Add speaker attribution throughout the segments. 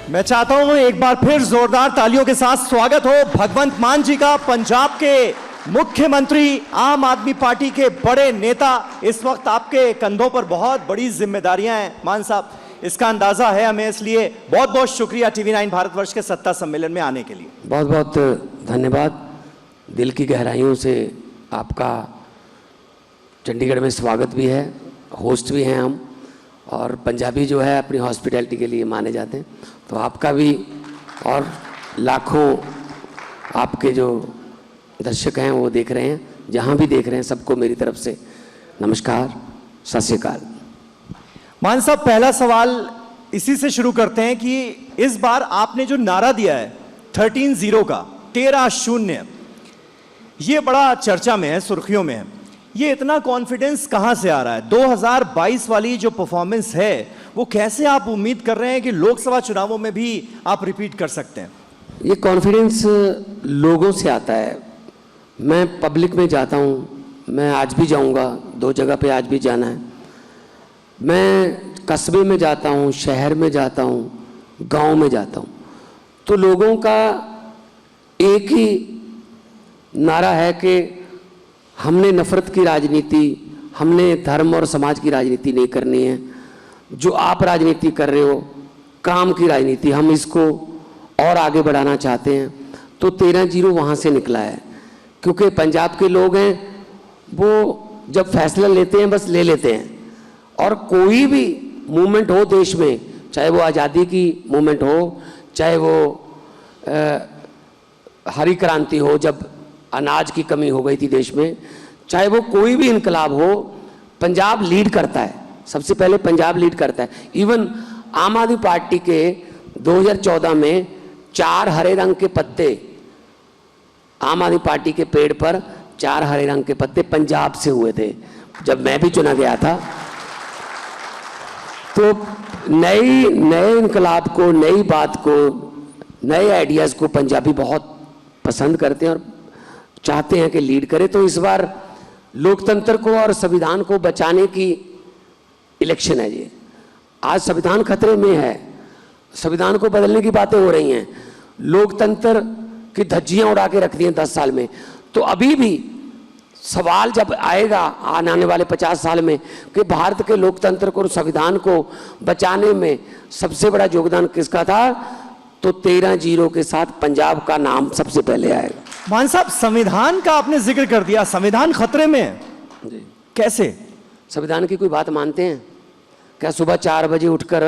Speaker 1: मैं चाहता हूं एक बार फिर जोरदार तालियों के साथ स्वागत हो भगवंत मान जी का, पंजाब के मुख्यमंत्री, आम आदमी पार्टी के बड़े नेता। इस वक्त आपके कंधों पर बहुत बड़ी जिम्मेदारियां हैं मान साहब, इसका अंदाजा है हमें, इसलिए बहुत बहुत शुक्रिया TV9 भारतवर्ष के सत्ता सम्मेलन में आने के लिए।
Speaker 2: बहुत बहुत धन्यवाद। दिल की गहराइयों से आपका चंडीगढ़ में स्वागत भी है, होस्ट भी हैं हम, और पंजाबी जो है अपनी हॉस्पिटैलिटी के लिए माने जाते हैं, तो आपका भी और लाखों आपके जो दर्शक हैं वो देख रहे हैं, जहां भी देख रहे हैं सबको मेरी तरफ से नमस्कार, सत श्री अकाल।
Speaker 1: मान साहब, पहला सवाल इसी से शुरू करते हैं कि इस बार आपने जो नारा दिया है 13-0 का, 13-0, ये बड़ा चर्चा में है, सुर्खियों में है। ये इतना कॉन्फिडेंस कहां से आ रहा है? 2022 वाली जो परफॉर्मेंस है वो कैसे आप उम्मीद कर रहे हैं कि लोकसभा चुनावों में भी आप रिपीट कर सकते हैं?
Speaker 2: ये कॉन्फिडेंस लोगों से आता है। मैं पब्लिक में जाता हूँ, मैं आज भी जाऊँगा, 2 जगह पे आज भी जाना है। मैं कस्बे में जाता हूँ, शहर में जाता हूँ, गांव में जाता हूँ, तो लोगों का एक ही नारा है कि हमने नफरत की राजनीति, हमने धर्म और समाज की राजनीति नहीं करनी है। जो आप राजनीति कर रहे हो, काम की राजनीति, हम इसको और आगे बढ़ाना चाहते हैं। तो 13-0 वहाँ से निकला है, क्योंकि पंजाब के लोग हैं वो जब फैसला लेते हैं बस ले लेते हैं, और कोई भी मूवमेंट हो देश में, चाहे वो आज़ादी की मूवमेंट हो, चाहे वो हरी क्रांति हो जब अनाज की कमी हो गई थी देश में, चाहे वो कोई भी इनकलाब हो, पंजाब लीड करता है, सबसे पहले पंजाब लीड करता है। इवन आम आदमी पार्टी के 2014 में 4 हरे रंग के पत्ते, आम आदमी पार्टी के पेड़ पर 4 हरे रंग के पत्ते पंजाब से हुए थे जब मैं भी चुना गया था। तो नए इनकलाब को, नई बात को, नए आइडियाज़ को पंजाबी बहुत पसंद करते हैं और चाहते हैं कि लीड करे। तो इस बार लोकतंत्र को और संविधान को बचाने की इलेक्शन है ये। आज संविधान खतरे में है, संविधान को बदलने की बातें हो रही हैं, लोकतंत्र की धज्जियां उड़ा के रख दी हैं 10 साल में। तो अभी भी सवाल जब आएगा आने वाले 50 साल में कि भारत के लोकतंत्र को और संविधान को बचाने में सबसे बड़ा योगदान किसका था, तो 13-0 के साथ पंजाब का नाम सबसे पहले आएगा।
Speaker 1: मान साहब, संविधान का आपने जिक्र कर दिया, संविधान खतरे में है
Speaker 2: जी।
Speaker 1: कैसे?
Speaker 2: संविधान की कोई बात मानते हैं क्या? सुबह 4 बजे उठकर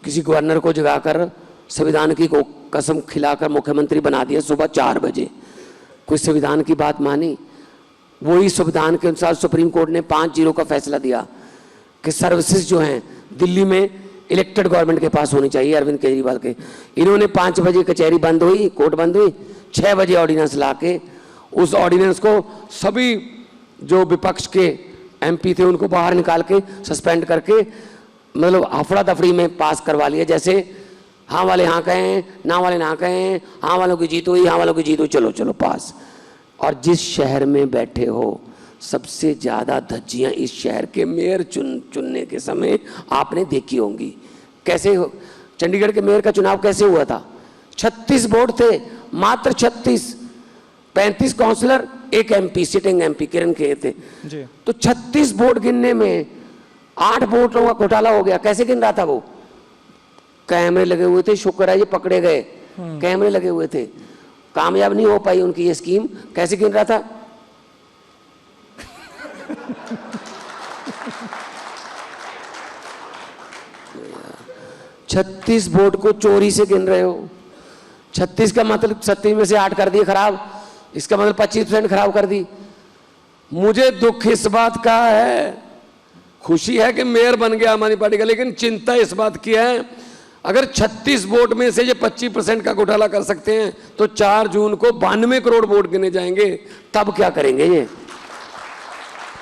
Speaker 2: किसी गवर्नर को जगाकर संविधान की कसम खिलाकर मुख्यमंत्री बना दिया सुबह 4 बजे? कोई संविधान की बात मानी? वही संविधान के अनुसार सुप्रीम कोर्ट ने 5-0 का फैसला दिया कि सर्विसेज जो हैं दिल्ली में इलेक्टेड गवर्नमेंट के पास होनी चाहिए, अरविंद केजरीवाल के। इन्होंने 5 बजे कचहरी बंद हुई, कोर्ट बंद हुई, 6 बजे ऑर्डिनेंस लाके उस ऑर्डिनेंस को सभी जो विपक्ष के MP थे उनको बाहर निकाल के सस्पेंड करके, मतलब हफड़ा दफड़ी में पास करवा लिया। जैसे हाँ वाले हाँ कहें, ना वाले ना कहें, हाँ वालों की जीत हुई, हाँ वालों की जीत हुई, चलो चलो पास। और जिस शहर में बैठे हो, सबसे ज़्यादा धज्जियाँ इस शहर के मेयर चुनने के समय आपने देखी होंगी। कैसे चंडीगढ़ के मेयर का चुनाव कैसे हुआ था? 36 वोट थे, मात्र 36, 35 काउंसलर, 1 MP, सिटिंग MP किरण खेर थे जी। तो 36 वोट गिनने में 8 वोटों का घोटाला हो गया। कैसे गिन रहा था वो? कैमरे लगे हुए थे, शुक्र है ये पकड़े गए, कैमरे लगे हुए थे। कामयाब नहीं हो पाई उनकी ये स्कीम। कैसे गिन रहा था? छत्तीस वोट को चोरी से गिन रहे हो। 36 का मतलब 37 में से 8 कर दिए खराब, इसका मतलब 25% खराब कर दी। मुझे दुख इस बात का है, खुशी है कि मेयर बन गया हमारी पार्टी का, लेकिन चिंता इस बात की है अगर 36 वोट में से ये 25% का घोटाला कर सकते हैं तो 4 जून को 92 करोड़ वोट गिने जाएंगे, तब क्या करेंगे? ये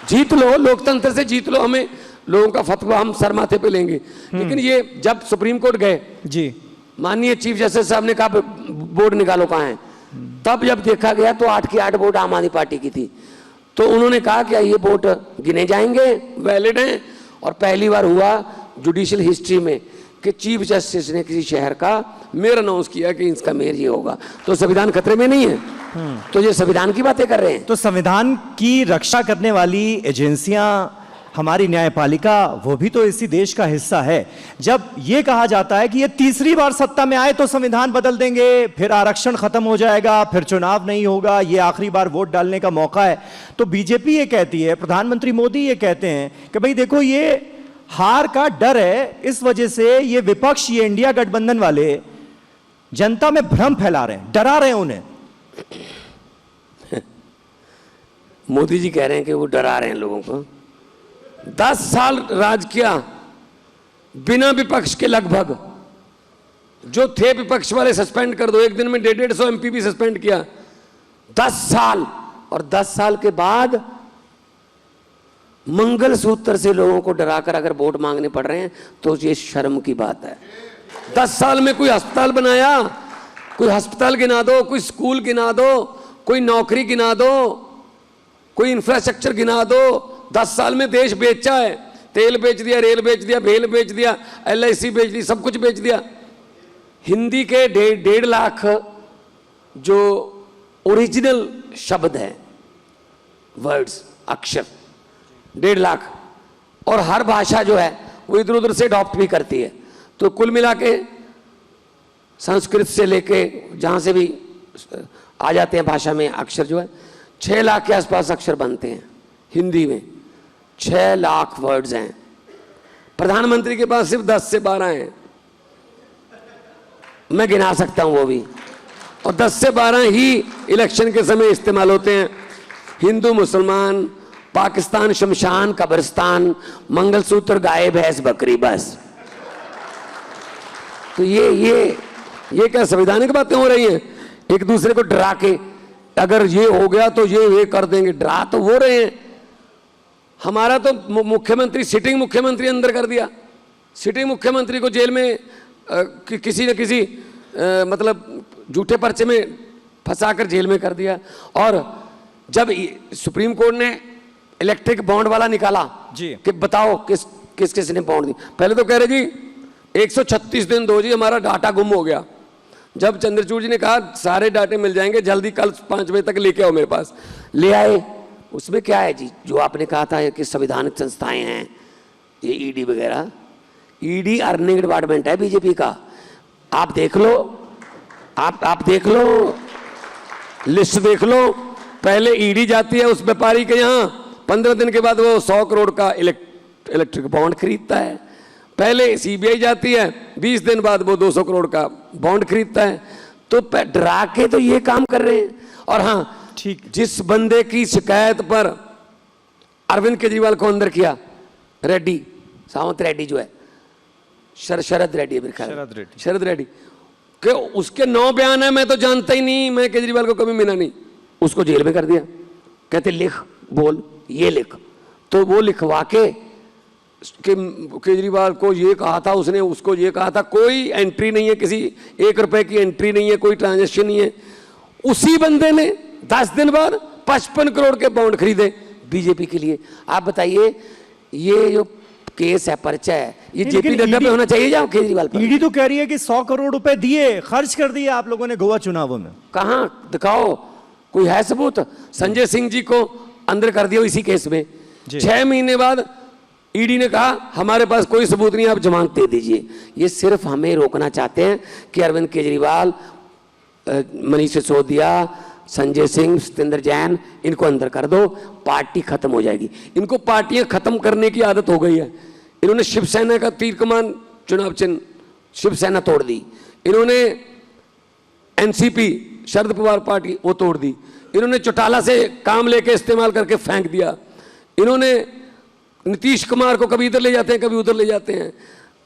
Speaker 2: जीत लो, लोकतंत्र से जीत लो, हमें लोगों का फतवा हम सर माथे पे लेंगे। लेकिन ये जब सुप्रीम कोर्ट गए जी, माननीय चीफ जस्टिस साहब ने कहा बोर्ड निकालो कहाँ है, तब जब देखा गया तो 8 की 8 वोट आम आदमी पार्टी की थी। तो उन्होंने कहा कि ये वोट गिने जाएंगे, वैलिड हैं। और पहली बार हुआ जुडिशियल हिस्ट्री में कि चीफ जस्टिस ने किसी शहर का मेयर अनाउंस किया कि इसका मेयर ये होगा, तो संविधान खतरे में नहीं है? तो ये संविधान की बातें कर रहे हैं।
Speaker 1: तो संविधान की रक्षा करने वाली एजेंसियां, हमारी न्यायपालिका, वो भी तो इसी देश का हिस्सा है। जब ये कहा जाता है कि ये तीसरी बार सत्ता में आए तो संविधान बदल देंगे, फिर आरक्षण खत्म हो जाएगा, फिर चुनाव नहीं होगा, ये आखिरी बार वोट डालने का मौका है, तो बीजेपी ये कहती है, प्रधानमंत्री मोदी ये कहते हैं कि भाई देखो ये हार का डर है, इस वजह से ये विपक्ष, ये इंडिया गठबंधन वाले जनता में भ्रम फैला रहे हैं, डरा रहे हैं उन्हें।
Speaker 2: मोदी जी कह रहे हैं कि वो डरा रहे हैं लोगों को। 10 साल राज किया बिना विपक्ष के, लगभग जो थे विपक्ष वाले सस्पेंड कर दो, एक दिन में 150 एमपी भी सस्पेंड किया। 10 साल, और 10 साल के बाद मंगलसूत्र से लोगों को डराकर अगर वोट मांगने पड़ रहे हैं तो ये शर्म की बात है। 10 साल में कोई अस्पताल बनाया? कोई अस्पताल गिना दो, कोई स्कूल गिना दो, कोई नौकरी गिना दो, कोई इंफ्रास्ट्रक्चर गिना दो। 10 साल में देश बेचा है, तेल बेच दिया, रेल बेच दिया, भेल बेच दिया, LIC बेच दी, सब कुछ बेच दिया। हिंदी के 1.5 लाख जो ओरिजिनल शब्द हैं, वर्ड्स, अक्षर 1.5 लाख, और हर भाषा जो है वो इधर उधर से अडॉप्ट भी करती है। तो कुल मिला के संस्कृत से लेके जहाँ से भी आ जाते हैं भाषा में अक्षर जो है, 6 लाख के आसपास अक्षर बनते हैं हिंदी में। 6 लाख वर्ड्स हैं। प्रधानमंत्री के पास सिर्फ 10 से 12 हैं, मैं गिना सकता हूं वो भी, और 10 से 12 ही इलेक्शन के समय इस्तेमाल होते हैं। हिंदू, मुसलमान, पाकिस्तान, शमशान, कब्रिस्तान, मंगलसूत्र, गाय, भैंस, बकरी, बस। तो ये क्या संवैधानिक बातें हो रही हैं? एक दूसरे को डरा के, अगर ये हो गया तो ये कर देंगे, डरा तो वो रहे हैं। हमारा तो मुख्यमंत्री, सिटिंग मुख्यमंत्री अंदर कर दिया। सिटिंग मुख्यमंत्री को जेल में किसी न किसी मतलब झूठे पर्चे में फंसाकर जेल में कर दिया। और जब सुप्रीम कोर्ट ने इलेक्ट्रिक बॉन्ड वाला निकाला
Speaker 1: जी,
Speaker 2: कि बताओ किस किस ने बॉन्ड दी, पहले तो कह रहे जी 136 दिन दो जी, हमारा डाटा गुम हो गया। जब चंद्रचूड़ जी ने कहा सारे डाटे मिल जाएंगे जल्दी, कल 5 बजे तक लेके आओ मेरे पास, ले आए। उसमें क्या है जी, जो आपने कहा था कि संवैधानिक संस्थाएं हैं ये ईडी वगैरह, ईडी अर्निंग डिपार्टमेंट है बीजेपी का। आप देख लो, आप देख लो, लिस्ट देख लो। पहले ईडी जाती है उस व्यापारी के यहाँ, 15 दिन के बाद वो 100 करोड़ का इलेक्ट्रिक बॉन्ड खरीदता है। पहले सीबीआई जाती है, 20 दिन बाद वो 200 करोड़ का बॉन्ड खरीदता है। तो डरा के तो ये काम कर रहे हैं। और हाँ
Speaker 1: ठीक,
Speaker 2: जिस बंदे की शिकायत पर अरविंद केजरीवाल को अंदर किया, रेड्डी, सावंत रेड्डी जो है, शरद रेड्डी है मेरे ख्याल, शरद रेड्डी के उसके 9 बयान है, मैं तो जानता ही नहीं, मैं केजरीवाल को कभी मिला नहीं। उसको जेल में कर दिया, कहते लिख बोल, ये लिख। तो वो लिखवा के केजरीवाल को ये कहा था, उसने उसको ये कहा था, कोई एंट्री नहीं है, किसी 1 रुपए की एंट्री नहीं है, कोई ट्रांजैक्शन नहीं है। उसी बंदे ने 10 दिन बाद 55 करोड़ के बॉन्ड खरीदे बीजेपी के लिए। आप बताइए, ये जो केस है, पर्चा है, ये जेपी नड्डा पे होना चाहिए या केजरीवाल पर?
Speaker 1: ईडी तो कह रही है कि 100 करोड़ रुपए दिए, खर्च कर दिए आप लोगों ने गोवा चुनावों में।
Speaker 2: कहां दिखाओ, कोई है सबूत? संजय सिंह जी को अंदर कर दिया इसी केस में। 6 महीने बाद ईडी ने कहा हमारे पास कोई सबूत नहीं, आप जमानत दे दीजिए। ये सिर्फ हमें रोकना चाहते हैं कि अरविंद केजरीवाल, मनीष सिसोदिया, संजय सिंह, सत्येंद्र जैन, इनको अंदर कर दो, पार्टी खत्म हो जाएगी। इनको पार्टियां खत्म करने की आदत हो गई है। इन्होंने शिवसेना का तीर कमान चुनाव चिन्ह, शिवसेना तोड़ दी। इन्होंने एनसीपी, शरद पवार पार्टी, वो तोड़ दी। इन्होंने चौटाला से काम लेके इस्तेमाल करके फेंक दिया। इन्होंने नीतीश कुमार को कभी इधर ले जाते हैं, कभी उधर ले जाते हैं।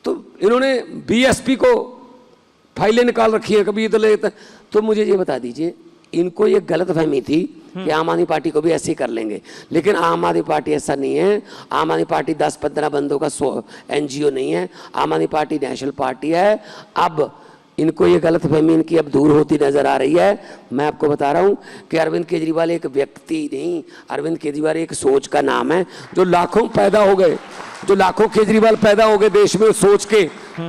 Speaker 2: तो इन्होंने बीएसपी को फाइलें निकाल रखी हैं, कभी इधर ले जाते हैं। तो मुझे ये बता दीजिए, इनको ये गलतफहमी थी कि आम आदमी पार्टी को भी ऐसे ही कर लेंगे, लेकिन आम आदमी पार्टी ऐसा नहीं है। आम आदमी पार्टी 10-15 बंदों का एनजीओ नहीं है। आम आदमी पार्टी नेशनल पार्टी है। अब इनको ये गलतफहमी इनकी अब दूर होती नजर आ रही है। मैं आपको बता रहा हूँ कि अरविंद केजरीवाल एक व्यक्ति नहीं, अरविंद केजरीवाल एक सोच का नाम है, जो लाखों पैदा हो गए, जो लाखों केजरीवाल पैदा हो गए देश में सोच के,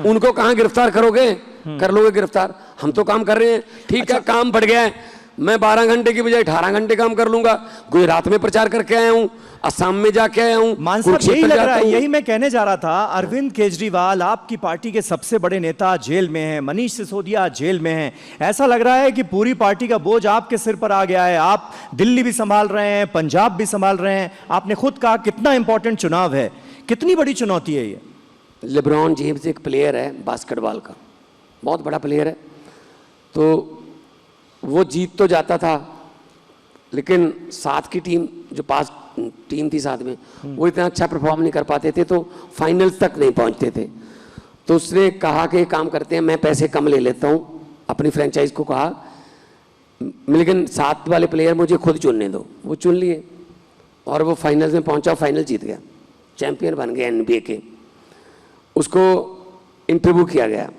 Speaker 2: उनको कहां गिरफ्तार करोगे? कर लोगे गिरफ्तार? हम तो काम कर रहे हैं, ठीक है, काम बढ़ गया है, मैं 12 घंटे की बजाय 18 घंटे काम कर लूंगा। गुजरात में प्रचार करके आया हूं, असम में जाके आया हूं,
Speaker 1: मान साहब यही लग रहा है, यही मैं कहने जा रहा था। अरविंद केजरीवाल आपकी पार्टी के सबसे बड़े नेता जेल में हैं, मनीष सिसोदिया जेल में हैं। ऐसा लग रहा है कि पूरी पार्टी का बोझ आपके सिर पर आ गया है। आप दिल्ली भी संभाल रहे हैं, पंजाब भी संभाल रहे हैं। आपने खुद कहा कितना इंपॉर्टेंट चुनाव है, कितनी बड़ी चुनौती है ये?
Speaker 2: लेब्रॉन जेम्स एक प्लेयर है बास्केटबॉल का, बहुत बड़ा प्लेयर है, तो वो जीत तो जाता था, लेकिन साथ की टीम, जो पास टीम थी साथ में, वो इतना अच्छा परफॉर्म नहीं कर पाते थे, तो फाइनल्स तक नहीं पहुंचते थे। तो उसने कहा कि काम करते हैं, मैं पैसे कम ले लेता हूं, अपनी फ्रेंचाइज को कहा, लेकिन साथ वाले प्लेयर मुझे खुद चुनने दो। वो चुन लिए और वो फाइनल्स में पहुंचा, फाइनल जीत गया, चैंपियन बन गया NBA के। उसको इंटरव्यू किया गया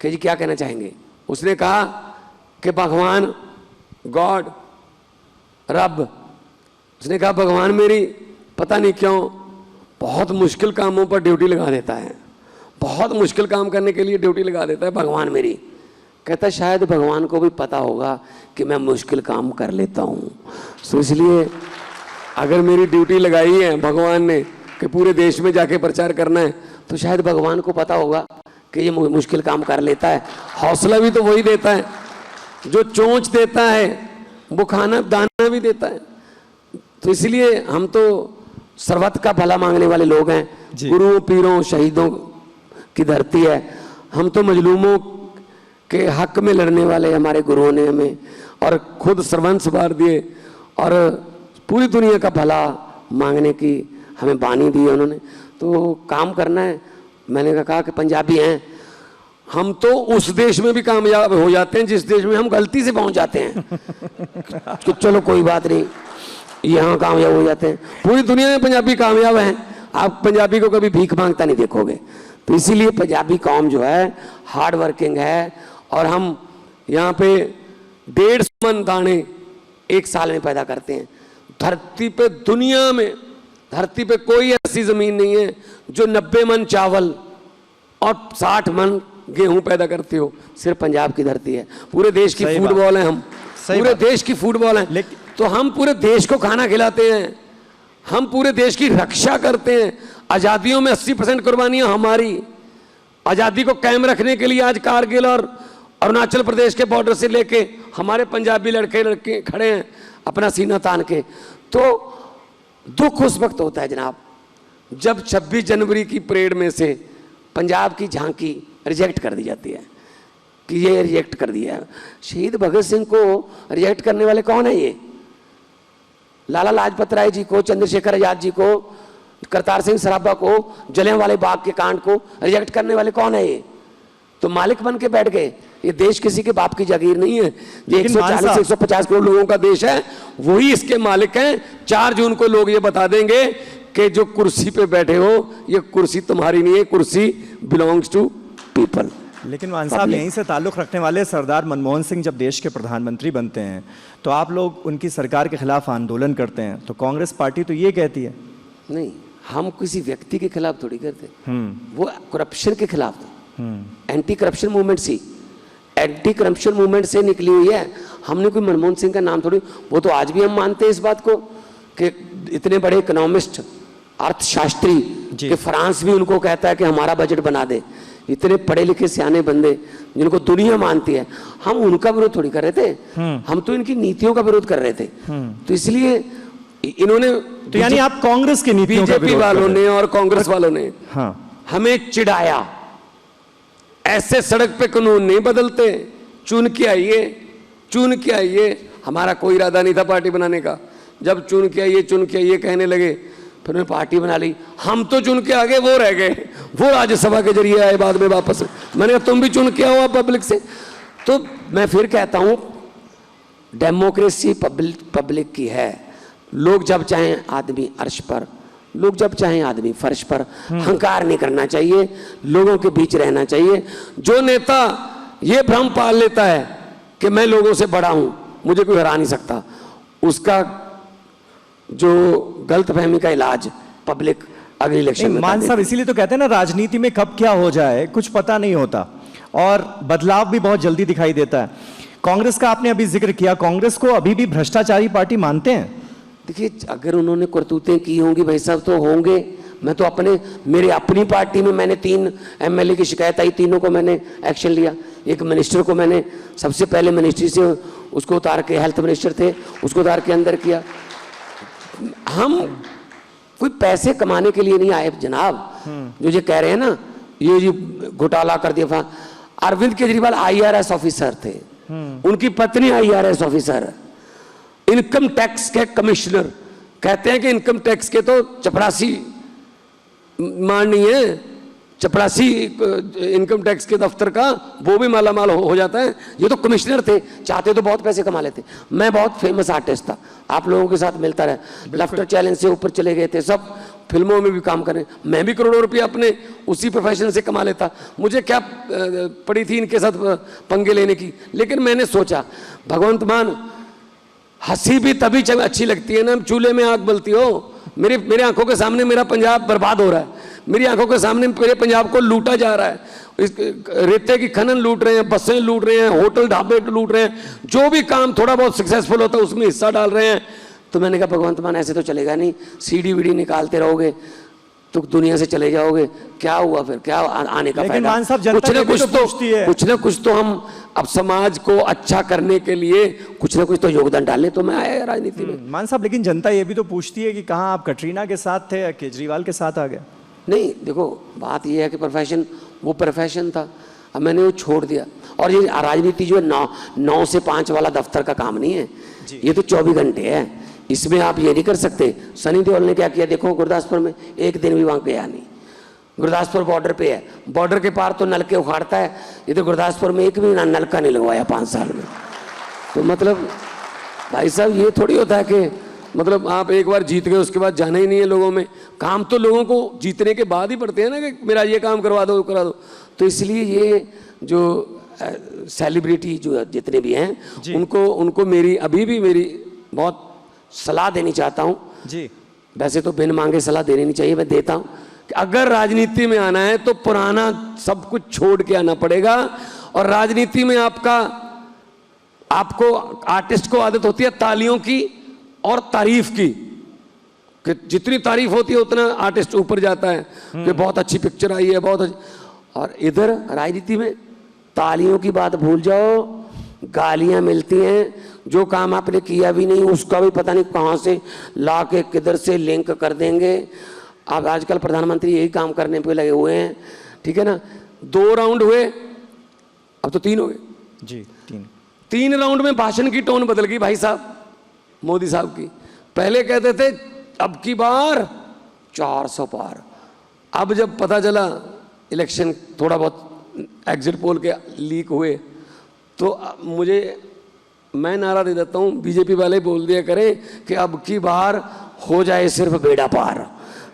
Speaker 2: कि जी क्या कहना चाहेंगे? उसने कहा कि भगवान, गॉड, रब, उसने कहा भगवान मेरी पता नहीं क्यों बहुत मुश्किल कामों पर ड्यूटी लगा देता है, बहुत मुश्किल काम करने के लिए ड्यूटी लगा देता है भगवान मेरी। कहता शायद भगवान को भी पता होगा कि मैं मुश्किल काम कर लेता हूँ, तो इसलिए अगर मेरी ड्यूटी लगाई है भगवान ने कि पूरे देश में जाके प्रचार करना है, तो शायद भगवान को पता होगा कि ये मुश्किल काम कर लेता है। हौसला भी तो वही देता है, जो चोंच देता है वो खाना दाना भी देता है। तो इसलिए हम तो सर्वत्र का भला मांगने वाले लोग हैं, गुरुओं पीरों शहीदों की धरती है। हम तो मजलूमों के हक में लड़ने वाले हमारे गुरुओं ने हमें, और खुद सर्वंस वार दिए, और पूरी दुनिया का भला मांगने की हमें बानी दी है उन्होंने। तो काम करना है। मैंने कहा कि पंजाबी हैं हम, तो उस देश में भी कामयाब हो जाते हैं जिस देश में हम गलती से पहुंच जाते हैं। तो चलो कोई बात नहीं, यहाँ कामयाब हो जाते हैं। पूरी दुनिया में पंजाबी कामयाब हैं, आप पंजाबी को कभी भीख मांगता नहीं देखोगे। तो इसीलिए पंजाबी कौम जो है हार्ड वर्किंग है, और हम यहाँ पे 150 मन दाने एक साल में पैदा करते हैं। धरती पे, दुनिया में धरती पे कोई ऐसी जमीन नहीं है जो 90 मन चावल और 60 मन गेहूं पैदा करते हो, सिर्फ पंजाब की धरती है। पूरे देश की फुटबॉल है हम, पूरे देश की फुटबॉल है। तो हम पूरे देश को खाना खिलाते हैं, हम पूरे देश की रक्षा करते हैं। आज़ादियों में 80% कुर्बानियां हमारी। आज़ादी को कायम रखने के लिए आज कारगिल और अरुणाचल प्रदेश के बॉर्डर से लेके हमारे पंजाबी लड़के खड़े हैं अपना सीना तान के। तो दुख उस वक्त होता है जनाब जब 26 जनवरी की परेड में से पंजाब की झांकी रिजेक्ट कर दी जाती है, कि ये रिजेक्ट कर दिया है। शहीद भगत सिंह को रिजेक्ट करने वाले कौन है? ये लाला लाजपत राय जी को, चंद्रशेखर आजाद जी को, करतार सिंह सराभा को, जलियांवाले बाग के कांड को रिजेक्ट करने वाले कौन है? ये तो मालिक बन के बैठ गए। ये देश किसी के बाप की जागीर नहीं है, ये 140-150 करोड़ लोगों का देश है, वही इसके मालिक हैं। 4 जून को लोग ये बता देंगे कि जो कुर्सी पे बैठे हो, ये कुर्सी तुम्हारी नहीं है, कुर्सी बिलोंग्स टू पीपल।
Speaker 1: लेकिन मान साहब, यहीं से ताल्लुक़ रखने वाले सरदार मनमोहन सिंह जब देश के प्रधानमंत्री बनते हैं तो आप लोग उनकी सरकार के खिलाफ आंदोलन करते हैं, तो कांग्रेस पार्टी तो ये कहती है
Speaker 2: नहीं, हम किसी व्यक्ति के खिलाफ थोड़ी करते, वो करप्शन के खिलाफ थे। एंटी करप्शन मूवमेंट सी, एंटी करप्शन मूवमेंट से निकली हुई है। हमने कोई मनमोहन सिंह का नाम थोड़ी, वो तो आज भी हम मानते हैं इस बात को कि इतने बड़े इकोनॉमिस्ट, अर्थशास्त्री कि फ्रांस भी उनको कहता है कि हमारा बजट बना दे। इतने पढ़े लिखे सियाने बंदे जिनको दुनिया मानती है, हम उनका विरोध थोड़ी कर रहे थे, हम तो इनकी नीतियों का विरोध कर रहे थे। तो इसलिए इन्होंने,
Speaker 1: तो यानी आप कांग्रेस की नीतियों का
Speaker 2: बीजेपी वालों ने और कांग्रेस वालों ने हमें चिढ़ाया। ऐसे सड़क पे कानून नहीं बदलते, चुन के आइए, चुन के आइए। हमारा कोई इरादा नहीं था पार्टी बनाने का। जब चुन के आइए, चुन के आइए कहने लगे, फिर उन्होंने पार्टी बना ली। हम तो चुन के आगे, वो रह गए, वो राज्यसभा के जरिए आए बाद में वापस। मैंने कहा तुम भी चुन के आओ पब्लिक से। तो मैं फिर कहता हूं, डेमोक्रेसी पब्लिक की है। लोग जब चाहें आदमी अर्श पर, लोग जब चाहें आदमी फर्श पर। हंकार नहीं करना चाहिए, लोगों के बीच रहना चाहिए। जो नेता ये भ्रम पाल लेता है कि मैं लोगों से बड़ा हूं, मुझे कोई हरा नहीं सकता, उसका जो गलतफहमी का इलाज पब्लिक अगले इलेक्शन में।
Speaker 1: मान साहब इसीलिए तो कहते हैं ना, राजनीति में कब क्या हो जाए कुछ पता नहीं होता, और बदलाव भी बहुत जल्दी दिखाई देता है। कांग्रेस का आपने अभी जिक्र किया, कांग्रेस को अभी भी भ्रष्टाचारी पार्टी मानते हैं?
Speaker 2: देखिए, अगर उन्होंने करतूतें की होंगी भाई साहब तो होंगे। मैं तो मेरे अपनी पार्टी में मैंने 3 एमएलए की शिकायत आई, तीनों को मैंने एक्शन लिया। एक मिनिस्टर को मैंने सबसे पहले मिनिस्ट्री से उसको उतार के, हेल्थ मिनिस्टर थे, उसको उतार के अंदर किया। हम कोई पैसे कमाने के लिए नहीं आए जनाब। जो कह रहे हैं ना ये जी घोटाला कर दिया, अरविंद केजरीवाल IRS ऑफिसर थे, उनकी पत्नी IRS ऑफिसर, इनकम टैक्स के कमिश्नर। कहते हैं कि इनकम टैक्स के तो चपरासी माननीय है, चपरासी इनकम टैक्स के दफ्तर का वो भी मालामाल हो जाता है। ये तो कमिश्नर थे, चाहते तो बहुत पैसे कमा लेते। मैं बहुत फेमस आर्टिस्ट था, आप लोगों के साथ मिलता रहा, लाफ्टर चैलेंज से ऊपर चले गए थे, सब फिल्मों में भी काम करें। मैं भी करोड़ों रुपये अपने उसी प्रोफेशन से कमा लेता, मुझे क्या पड़ी थी इनके साथ पंगे लेने की। लेकिन मैंने सोचा भगवंत मान, हंसी भी तभी अच्छी लगती है ना चूल्हे में आग बलती हो। मेरे आंखों के सामने मेरा पंजाब बर्बाद हो रहा है, मेरी आंखों के सामने मेरे पंजाब को लूटा जा रहा है। रेते की खनन लूट रहे हैं, बसें लूट रहे हैं, होटल ढाबे लूट रहे हैं, जो भी काम थोड़ा बहुत सक्सेसफुल होता है उसमें हिस्सा डाल रहे हैं। तो मैंने कहा भगवंत मान ऐसे तो चलेगा नहीं, सीडी वीडी निकालते रहोगे तो दुनिया से चले जाओगे, क्या हुआ फिर, क्या आने का फायदा? कुछ ना कुछ तो हम अब समाज को अच्छा करने के लिए कुछ ना कुछ तो योगदान डालें, तो मैं आया राजनीति में।
Speaker 1: मान साहब, लेकिन जनता ये भी तो पूछती है कि कहाँ आप कटरीना के साथ थे या केजरीवाल के साथ आ गए?
Speaker 2: नहीं, देखो बात ये है कि प्रोफेशन वो प्रोफेशन था, अब मैंने वो छोड़ दिया। और ये राजनीति जो है 9 से 5 वाला दफ्तर का काम नहीं है, ये तो 24 घंटे है। इसमें आप ये नहीं कर सकते। सनी देओल ने क्या किया देखो, गुरदासपुर में एक दिन भी वहाँ गया नहीं। गुरदासपुर बॉर्डर पे है, बॉर्डर के पार तो नलके उखाड़ता है, ये तो गुरदासपुर में एक भी नलका नहीं लगवाया 5 साल में। तो मतलब भाई साहब ये थोड़ी होता है कि मतलब आप एक बार जीत गए उसके बाद जाना ही नहीं है लोगों में। काम तो लोगों को जीतने के बाद ही पड़ते हैं ना कि मेरा ये काम करवा दो करा दो। तो इसलिए ये जो सेलिब्रिटी जो जितने भी हैं उनको मेरी अभी भी मेरी बहुत सलाह देनी चाहता हूँ जी। वैसे तो बिन मांगे सलाह देनी नहीं चाहिए, मैं देता हूँ कि अगर राजनीति में आना है तो पुराना सब कुछ छोड़ के आना पड़ेगा। और राजनीति में आपको आर्टिस्ट को आदत होती है तालियों की और तारीफ की, कि जितनी तारीफ होती है उतना आर्टिस्ट ऊपर जाता है कि बहुत अच्छी पिक्चर आई है, बहुत अच्छी। और इधर राजनीति में तालियों की बात भूल जाओ, गालियां मिलती हैं। जो काम आपने किया भी नहीं उसका भी पता नहीं कहाँ से ला के किधर से लिंक कर देंगे। अब आजकल प्रधानमंत्री यही काम करने पे लगे हुए हैं, ठीक है ना। 2 राउंड हुए, अब तो 3 हो गए
Speaker 1: जी।
Speaker 2: 3 राउंड में भाषण की टोन बदल गई भाई साहब, मोदी साहब की। पहले कहते थे अब की बार 400 पार, अब जब पता चला इलेक्शन थोड़ा बहुत एग्जिट पोल के लीक हुए तो मैं नारा दे देता हूँ, बीजेपी वाले बोल दिया करें कि अब की बार हो जाए सिर्फ बेड़ा पार,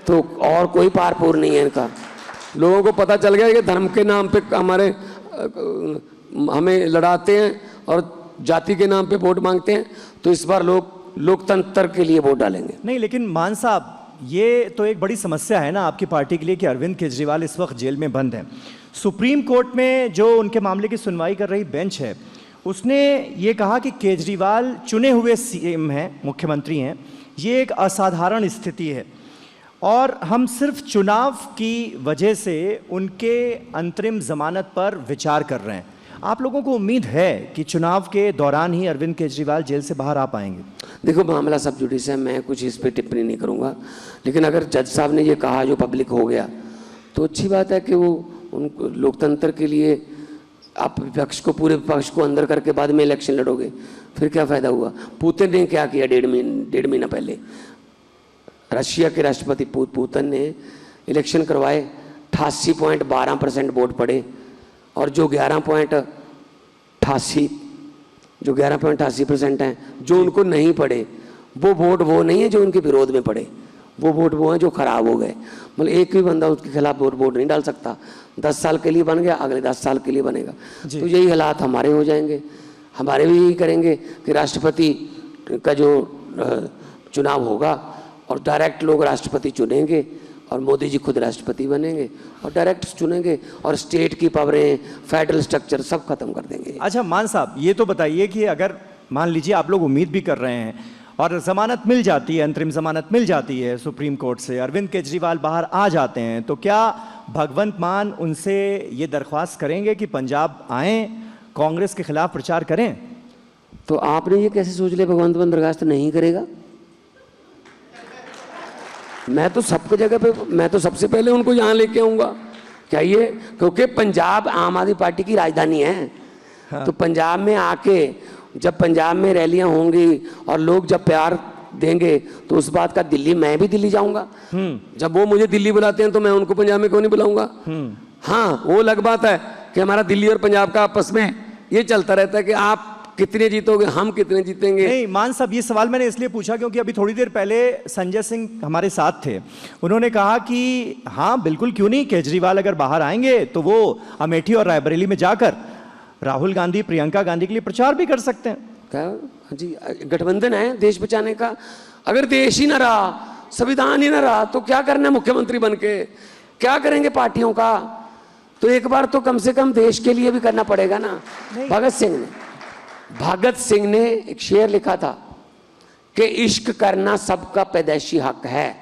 Speaker 2: तो और कोई पार पूर नहीं है इनका। लोगों को पता चल गया कि धर्म के नाम पे हमें लड़ाते हैं और जाति के नाम पे वोट मांगते हैं, तो इस बार लोकतंत्र के लिए वोट डालेंगे।
Speaker 1: नहीं, लेकिन मान साहब ये तो एक बड़ी समस्या है ना आपकी पार्टी के लिए कि अरविंद केजरीवाल इस वक्त जेल में बंद है। सुप्रीम कोर्ट में जो उनके मामले की सुनवाई कर रही बेंच है उसने ये कहा कि केजरीवाल चुने हुए सीएम हैं, मुख्यमंत्री हैं, ये एक असाधारण स्थिति है और हम सिर्फ चुनाव की वजह से उनके अंतरिम जमानत पर विचार कर रहे हैं। आप लोगों को उम्मीद है कि चुनाव के दौरान ही अरविंद केजरीवाल जेल से बाहर आ पाएंगे? देखो
Speaker 2: मामला सब जुडिस है, मैं कुछ इस पर टिप्पणी नहीं करूँगा, लेकिन अगर जज साहब ने ये कहा जो पब्लिक हो गया तो अच्छी बात है कि वो उनको लोकतंत्र के लिए आप विपक्ष को पूरे विपक्ष को अंदर करके बाद में इलेक्शन लड़ोगे, फिर क्या फ़ायदा हुआ? पुतिन ने क्या किया 1.5 महीना पहले, रशिया के राष्ट्रपति पुतिन ने इलेक्शन करवाए, 88.12% वोट पड़े और जो 11.88% हैं जो उनको नहीं पड़े वो वोट वो नहीं है जो उनके विरोध में पड़े, वो वोट वो हैं जो खराब हो गए। मतलब एक भी बंदा उसके खिलाफ वोट नहीं डाल सकता। 10 साल के लिए बन गया, अगले 10 साल के लिए बनेगा। तो यही हालात हमारे हो जाएंगे, हमारे भी यही करेंगे कि राष्ट्रपति का जो चुनाव होगा और डायरेक्ट लोग राष्ट्रपति चुनेंगे और मोदी जी खुद राष्ट्रपति बनेंगे और डायरेक्ट चुनेंगे और स्टेट की पावरें, फेडरल स्ट्रक्चर सब खत्म कर देंगे।
Speaker 1: अच्छा मान साहब, ये तो बताइए कि अगर मान लीजिए आप लोग उम्मीद भी कर रहे हैं और जमानत मिल जाती है, अंतरिम जमानत मिल जाती है सुप्रीम कोर्ट से, अरविंद केजरीवाल बाहर आ जाते हैं, तो क्या भगवंत मान उनसे ये दरख्वास्त करेंगे कि पंजाब आएं, कांग्रेस के खिलाफ प्रचार करें?
Speaker 2: तो आपने ये कैसे सोच लिया भगवंत मान दरखास्त नहीं करेगा? मैं तो सबकी जगह पे, मैं तो सबसे पहले उनको यहाँ लेके आऊँगा। क्या ये, क्योंकि पंजाब आम आदमी पार्टी की राजधानी है। हाँ। तो पंजाब में आके जब पंजाब में रैलियां होंगी और लोग जब प्यार देंगे तो उस बात का दिल्ली, मैं भी दिल्ली जाऊंगा। जब वो मुझे दिल्ली बुलाते हैं तो मैं उनको पंजाब में क्यों नहीं बुलाऊंगा? हाँ, वो अलग बात है कि हमारा दिल्ली और पंजाब का आपस में ये चलता रहता है कि आप कितने जीतोगे, हम कितने जीतेंगे।
Speaker 1: नहीं मान साहब, ये सवाल मैंने इसलिए पूछा क्योंकि अभी थोड़ी देर पहले संजय सिंह हमारे साथ थे, उन्होंने कहा कि हाँ बिल्कुल क्यों नहीं, केजरीवाल अगर बाहर आएंगे तो वो अमेठी और रायबरेली में जाकर राहुल गांधी, प्रियंका गांधी के लिए प्रचार भी कर सकते हैं।
Speaker 2: क्या जी, गठबंधन है देश बचाने का। अगर देश ही ना रहा, संविधान ही ना रहा, तो क्या करना है मुख्यमंत्री बनके? क्या करेंगे पार्टियों का? तो एक बार तो कम से कम देश के लिए भी करना पड़ेगा ना। भगत सिंह ने एक शेर लिखा था कि इश्क करना सबका पैदाइशी हक है,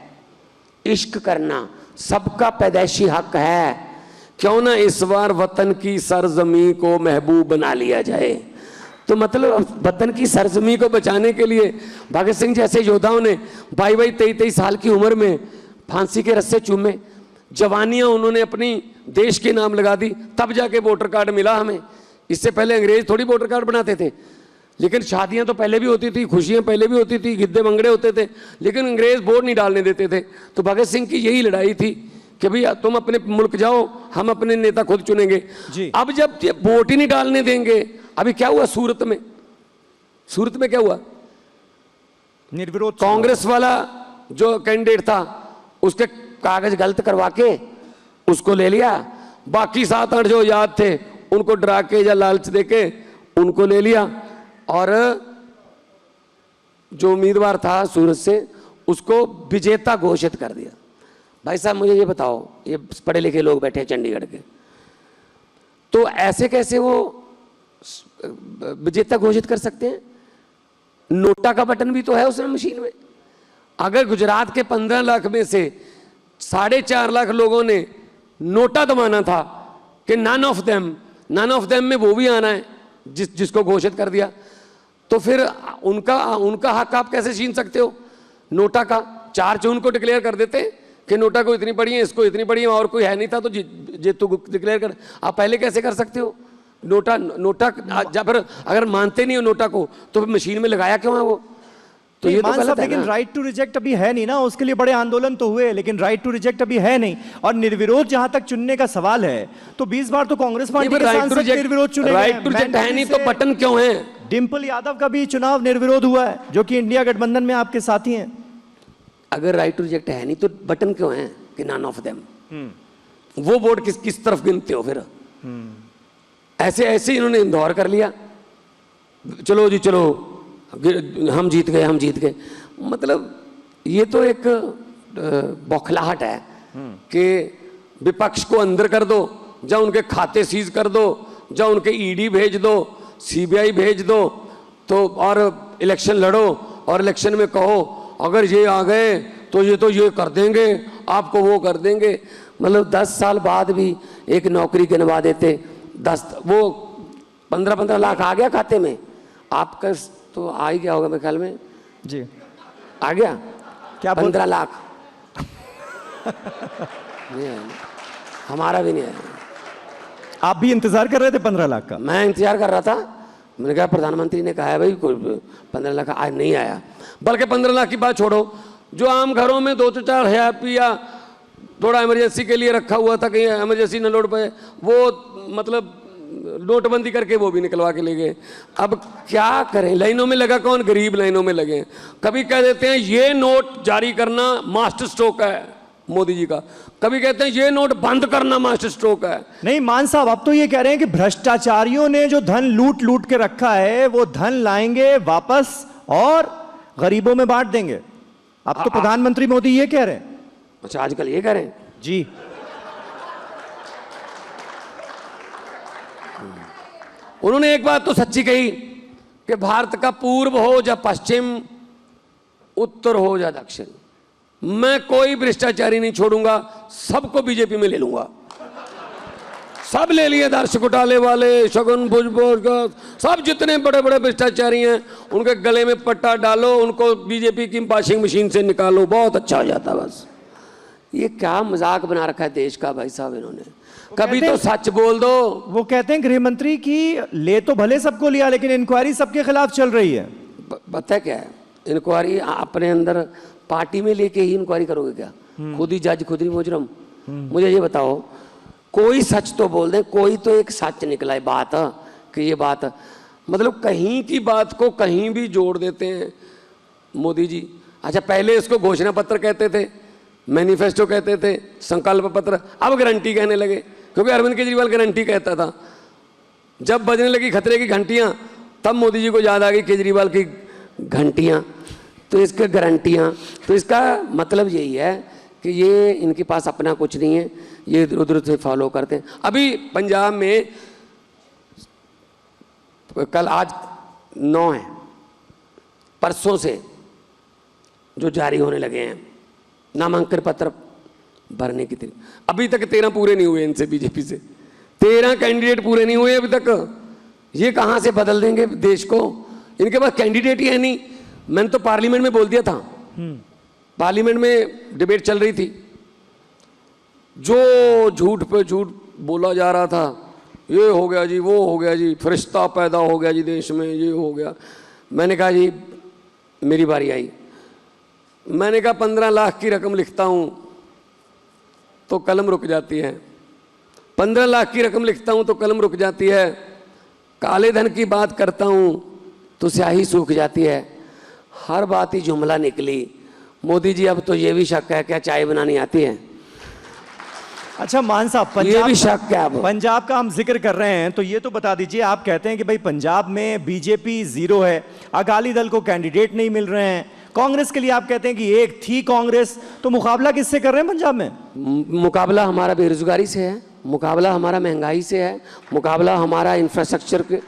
Speaker 2: इश्क करना सबका पैदाइशी हक है, क्यों ना इस बार वतन की सरजमी को महबूब बना लिया जाए। तो मतलब वतन की सरजमी को बचाने के लिए भगत सिंह जैसे योद्धाओं ने 22-23 साल की उम्र में फांसी के रस्से चूमे, जवानियां उन्होंने अपनी देश के नाम लगा दी, तब जाके वोटर कार्ड मिला हमें। इससे पहले अंग्रेज थोड़ी वोटर कार्ड बनाते थे, लेकिन शादियां तो पहले भी होती थी, खुशियां पहले भी होती थी, गिद्दे मंगड़े होते थे, लेकिन अंग्रेज वोट नहीं डालने देते थे। तो भगत सिंह की यही लड़ाई थी कि भैया तुम अपने मुल्क जाओ, हम अपने नेता खुद चुनेंगे। अब जब ये वोट ही नहीं डालने देंगे, अभी क्या हुआ सूरत में? सूरत में क्या हुआ?
Speaker 1: निर्विरोध
Speaker 2: कांग्रेस वाला जो कैंडिडेट था उसके कागज गलत करवा के उसको ले लिया, बाकी 7-8 जो याद थे उनको डरा के या लालच देके उनको ले लिया, और जो उम्मीदवार था सूरत से उसको विजेता घोषित कर दिया। भाई साहब मुझे ये बताओ, ये पढ़े लिखे लोग बैठे हैं चंडीगढ़ के, तो ऐसे कैसे वो विजेता घोषित कर सकते हैं? नोटा का बटन भी तो है उसमें मशीन में। अगर गुजरात के 15 लाख में से 4.5 लाख लोगों ने नोटा दबाना था कि नन ऑफ देम में वो भी आना है जिसको घोषित कर दिया, तो फिर उनका हक आप कैसे छीन सकते हो? नोटा का 4 जून को डिक्लेयर कर देते कि नोटा को इतनी पड़ी है, इसको इतनी पड़ी है, और कोई है नहीं था तो जीतू डिक्लेयर कर। आप पहले कैसे कर सकते हो? नोटा जब फिर अगर मानते नहीं हो नोटा को तो फिर मशीन में लगाया क्यों है वो? तो ये तो गलत है।
Speaker 1: लेकिन राइट टू रिजेक्ट अभी है नहीं ना, उसके लिए बड़े आंदोलन तो हुए, लेकिन राइट टू रिजेक्ट अभी है नहीं। और निर्विरोध जहां तक चुनने का सवाल है तो 20 बार तो कांग्रेस पार्टी के सांसद निर्विरोध चुने।
Speaker 2: राइट टू रिजेक्ट है नहीं तो बटन क्यों है?
Speaker 1: डिम्पल यादव का भी चुनाव निर्विरोध हुआ है, जो कि इंडिया गठबंधन में आपके साथी हैं।
Speaker 2: अगर राइट टू रिजेक्ट है नहीं तो बटन क्यों है कि नन ऑफ देम? वो वोट किस तरफ गिनते हो फिर? ऐसे इन्होंने इंदौर कर लिया, चलो जी चलो हम जीत गए। मतलब ये तो एक बौखलाहट है कि विपक्ष को अंदर कर दो, या उनके खाते सीज कर दो, या उनके ईडी भेज दो, सीबीआई भेज दो, तो और इलेक्शन लड़ो और इलेक्शन में कहो अगर ये आ गए तो ये कर देंगे, आपको वो कर देंगे। मतलब 10 साल बाद भी एक नौकरी गिनवा देते, 15 लाख आ गया खाते में, आपका तो आ ही गया होगा मेरे ख्याल में
Speaker 1: जी,
Speaker 2: आ गया
Speaker 1: क्या
Speaker 2: 15 लाख नहीं आया, हमारा भी नहीं आया।
Speaker 1: आप भी इंतजार कर रहे थे 15 लाख का?
Speaker 2: मैं इंतजार कर रहा था, मैंने कहा प्रधानमंत्री ने कहा है भाई 15 लाख आज नहीं आया। बल्कि 15 लाख की बात छोड़ो, जो आम घरों में 2-4 हजार रुपया थोड़ा इमरजेंसी के लिए रखा हुआ था, कहीं इमरजेंसी न लोड पे, वो मतलब नोटबंदी करके वो भी निकलवा के ले गए। अब क्या करें? लाइनों में लगा कौन? गरीब लाइनों में लगे। कभी कह देते हैं ये नोट जारी करना मास्टर स्ट्रोक है मोदी जी का, कभी कहते हैं ये नोट बंद करना मास्टर स्ट्रोक है।
Speaker 1: नहीं मान साहब, अब तो ये कह रहे हैं कि भ्रष्टाचारियों ने जो धन लूट के रखा है वो धन लाएंगे वापस और गरीबों में बांट देंगे। अब तो प्रधानमंत्री मोदी ये कह रहे हैं।
Speaker 2: अच्छा, आजकल ये कह रहे हैं
Speaker 1: जी।
Speaker 2: उन्होंने एक बात तो सच्ची कही कि भारत का पूर्व हो या पश्चिम, उत्तर हो या दक्षिण, मैं कोई भ्रष्टाचारी नहीं छोड़ूंगा, सबको बीजेपी में ले लूंगा। सब ले लिए, दर्श घोटाले वाले, शगुन भुजबल, सब जितने बड़े बड़े भ्रष्टाचारी हैं उनके गले में पट्टा डालो, उनको बीजेपी की वॉशिंग मशीन से निकालो, बहुत अच्छा हो जाता। बस ये क्या मजाक बना रखा है देश का भाई साहब इन्होंने। कभी तो सच बोल दो।
Speaker 1: वो कहते हैं गृह मंत्री की ले तो भले सबको लिया, लेकिन इंक्वायरी सबके खिलाफ चल रही है।
Speaker 2: पता है क्या है, इंक्वायरी अपने अंदर पार्टी में लेके ही इंक्वायरी करोगे क्या? खुद ही जज, खुद ही मुजरम। मुझे ये बताओ, कोई सच तो बोल दे, कोई तो एक सच निकला है बात कि ये बात, मतलब कहीं की बात को कहीं भी जोड़ देते हैं मोदी जी। अच्छा, पहले इसको घोषणा पत्र कहते थे, मैनिफेस्टो कहते थे, संकल्प पत्र, अब गारंटी कहने लगे, क्योंकि अरविंद केजरीवाल गारंटी कहता था। जब बजने लगी खतरे की घंटियां, तब मोदी जी को याद आ गई केजरीवाल की घंटियां, तो इसके गारंटियां। तो इसका मतलब यही है कि ये इनके पास अपना कुछ नहीं है, ये इधर उधर से फॉलो करते हैं। अभी पंजाब में कल, आज 9 है, परसों से जो जारी होने लगे हैं नामांकन पत्र भरने की तारीख, अभी तक 13 पूरे नहीं हुए इनसे, बीजेपी से 13 कैंडिडेट पूरे नहीं हुए अभी तक। ये कहाँ से बदल देंगे देश को? इनके पास कैंडिडेट ही है नहीं। मैंने तो पार्लियामेंट में बोल दिया था, पार्लियामेंट में डिबेट चल रही थी, जो झूठ पे झूठ बोला जा रहा था, ये हो गया जी, वो हो गया जी, फरिश्ता पैदा हो गया जी देश में, ये हो गया। मैंने कहा जी, मेरी बारी आई, मैंने कहा 15 लाख की रकम लिखता हूं तो कलम रुक जाती है, 15 लाख की रकम लिखता हूं तो कलम रुक जाती है, काले धन की बात करता हूं तो स्याही सूख जाती है। हर बात ही जुमला निकली। मोदी जी, अब तो ये भी शक है क्या चाय बनानी आती है?
Speaker 1: अच्छा मान साहब,
Speaker 2: ये भी शक है। अब
Speaker 1: पंजाब का हम जिक्र कर रहे हैं तो ये तो बता दीजिए, आप कहते हैं कि भाई पंजाब में बीजेपी 0 है, अकाली दल को कैंडिडेट नहीं मिल रहे हैं, कांग्रेस के लिए आप कहते हैं कि एक थी कांग्रेस, तो मुकाबला किससे कर रहे हैं पंजाब में?
Speaker 2: मुकाबला हमारा बेरोजगारी से है, मुकाबला हमारा महंगाई से है, मुकाबला हमारा इंफ्रास्ट्रक्चर के,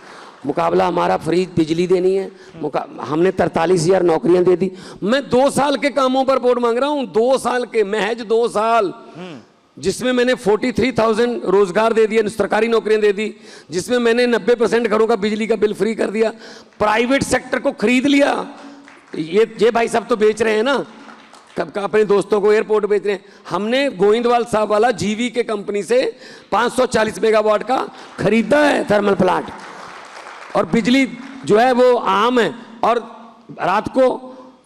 Speaker 2: मुकाबला हमारा फ्री बिजली देनी है, हमने 43,000 नौकरियां दे दी। मैं 2 साल के कामों पर वोट मांग रहा हूं, 2 साल के, महज 2 साल, जिसमें मैंने 43,000 रोजगार दे दिया, सरकारी नौकरियां दे दी, जिसमें मैंने 90% घरों का बिजली का बिल फ्री कर दिया, प्राइवेट सेक्टर को खरीद लिया। ये भाई साहब तो बेच रहे हैं ना, कब अपने दोस्तों को एयरपोर्ट बेच रहे हैं। हमने गोविंदवाल साहब वाला जीवी के कंपनी से 540 मेगावाट का खरीदा है थर्मल प्लांट, और बिजली जो है वो आम है, और रात को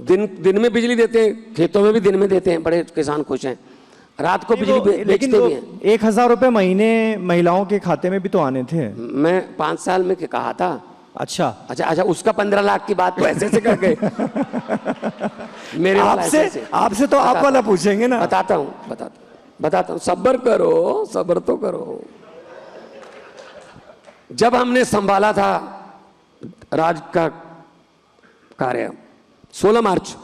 Speaker 2: दिन में बिजली देते हैं, खेतों में भी दिन में देते हैं, बड़े किसान खुश हैं। रात को बिजली बेचते भी हैं।
Speaker 1: 1,000 रुपए महीने महिलाओं के खाते में भी तो आने थे।
Speaker 2: मैं 5 साल में कहा था।
Speaker 1: अच्छा,
Speaker 2: उसका 15 लाख की बात तो ऐसे से कर गए। मेरे
Speaker 1: आपसे तो आप वाला पूछेंगे ना।
Speaker 2: बताता हूँ, सब्र करो, सब्र तो करो। जब हमने संभाला था राज का कार्य 16 मार्च,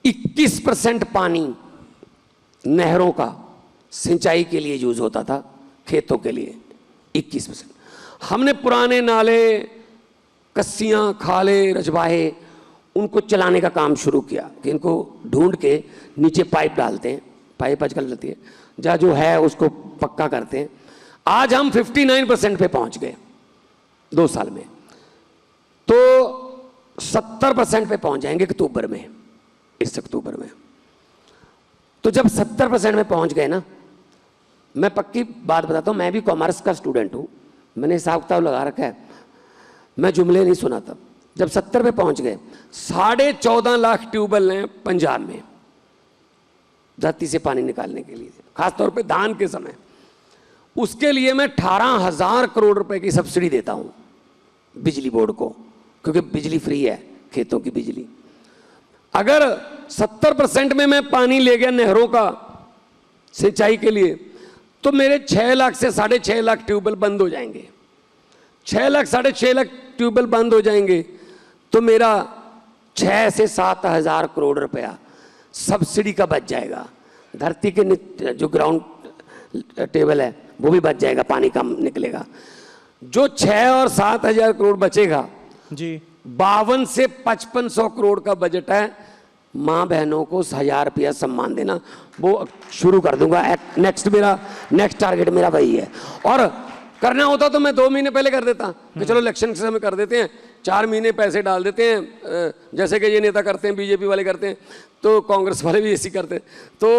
Speaker 2: 21% पानी नहरों का सिंचाई के लिए यूज होता था, खेतों के लिए 21%। हमने पुराने नाले, कस्सियां, खाले, रजवाहे, उनको चलाने का काम शुरू किया कि इनको ढूंढ के नीचे पाइप डालते हैं, पाइप आजकल चलती है, जहाँ जो है उसको पक्का करते हैं। आज हम 59% पे पहुंच गए 2 साल में, तो 70% पे पहुंच जाएंगे अक्टूबर में, इस अक्टूबर में। तो जब 70% में पहुंच गए ना, मैं पक्की बात बताता हूं, मैं भी कॉमर्स का स्टूडेंट हूं, मैंने हिसाब किताब लगा रखा है, मैं जुमले नहीं सुनाता। जब 70 पे पहुंच गए, 14.5 लाख ट्यूबवेल हैं पंजाब में धरती से पानी निकालने के लिए, खासतौर पे धान के समय। उसके लिए मैं 18,000 करोड़ रुपए की सब्सिडी देता हूं बिजली बोर्ड को, क्योंकि बिजली फ्री है, खेतों की बिजली। अगर 70% में मैं पानी ले गया नहरों का सिंचाई के लिए, तो मेरे 6 लाख से 6.5 लाख ट्यूबवेल बंद हो जाएंगे। 6 लाख 6.5 लाख ट्यूबवेल बंद हो जाएंगे तो मेरा 6 से 7 हज़ार करोड़ रुपया सब्सिडी का बच जाएगा। धरती के जो ग्राउंड टेबल है वो भी बच जाएगा, पानी कम निकलेगा। जो 6 और 7 हजार करोड़ बचेगा
Speaker 1: जी,
Speaker 2: 52 से 5500 करोड़ का बजट है। माँ बहनों को 1000 रुपया सम्मान देना वो शुरू कर दूंगा। नेक्स्ट टारगेट मेरा वही है। और करना होता तो मैं 2 महीने पहले कर देता कि चलो इलेक्शन के समय कर देते हैं, 4 महीने पैसे डाल देते हैं, जैसे कि ये नेता करते हैं, बीजेपी वाले करते हैं, तो कांग्रेस वाले भी ऐसी करते हैं। तो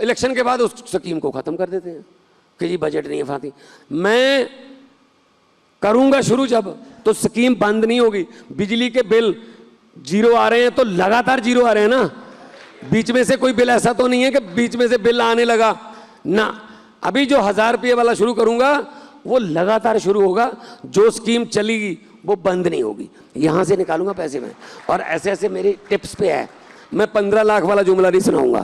Speaker 2: इलेक्शन के बाद उस स्कीम को खत्म कर देते हैं कि जी बजट नहीं है फाती। मैं करूंगा शुरू जब, तो स्कीम बंद नहीं होगी। बिजली के बिल 0 आ रहे हैं तो लगातार 0 आ रहे हैं ना, बीच में से कोई बिल ऐसा तो नहीं है कि बीच में से बिल आने लगा ना। अभी जो 1000 रुपये वाला शुरू करूंगा वो लगातार शुरू होगा। जो स्कीम चलेगी वो बंद नहीं होगी। यहां से निकालूंगा पैसे में, और ऐसे ऐसे मेरी टिप्स पे है। मैं 15 लाख वाला जुमला नहीं सुनाऊंगा।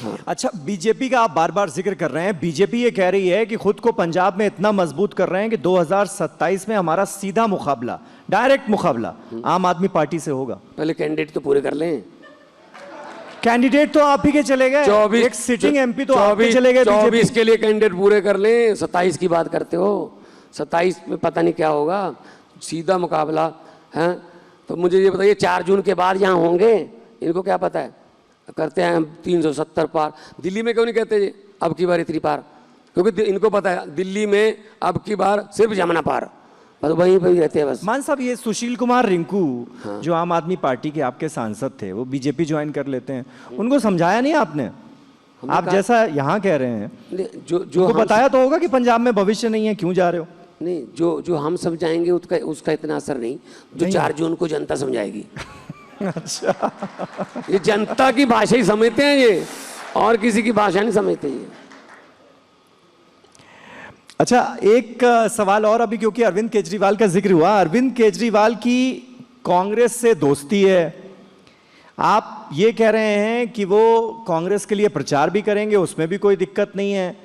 Speaker 2: हाँ।
Speaker 1: अच्छा, बीजेपी का आप बार बार जिक्र कर रहे हैं। बीजेपी ये कह रही है कि खुद को पंजाब में इतना मजबूत कर रहे हैं कि 2027 में हमारा सीधा मुकाबला, डायरेक्ट मुकाबला आम आदमी पार्टी से होगा।
Speaker 2: पहले कैंडिडेट तो पूरे कर लें।
Speaker 1: कैंडिडेट तो आप ही के चले गए,
Speaker 2: 24
Speaker 1: एक सिटिंग एमपी तो आप ही चले गए।
Speaker 2: 24 के लिए कैंडिडेट पूरे कर लें। 27 की बात करते हो, 27 में पता नहीं क्या होगा, सीधा मुकाबला है। तो मुझे ये बताइए 4 जून के बाद यहाँ होंगे, इनको क्या पता है? करते हैं 370 पार। दिल्ली में क्यों नहीं कहते जी अब की बार इतनी पार? क्योंकि इनको पता है दिल्ली में अब की बार सिर्फ जमुना पार, बस वहीं पर ही रहते हैं बस।
Speaker 1: मान साहब, ये सुशील कुमार रिंकू जो आम आदमी पार्टी के आपके सांसद थे, वो बीजेपी ज्वाइन कर लेते हैं, उनको समझाया नहीं आपने? आप जैसा यहाँ कह रहे हैं, जो बताया तो होगा कि पंजाब में भविष्य नहीं है, क्यों जा रहे हो?
Speaker 2: नहीं, जो हम समझाएंगे उसका इतना असर नहीं, जो 4 जून को जनता समझाएगी।
Speaker 1: अच्छा,
Speaker 2: ये जनता की भाषा ही समझते हैं ये, और किसी की भाषा नहीं समझते ये।
Speaker 1: अच्छा, एक सवाल और अभी, क्योंकि अरविंद केजरीवाल का जिक्र हुआ। अरविंद केजरीवाल की कांग्रेस से दोस्ती है, आप ये कह रहे हैं कि वो कांग्रेस के लिए प्रचार भी करेंगे, उसमें भी कोई दिक्कत नहीं है।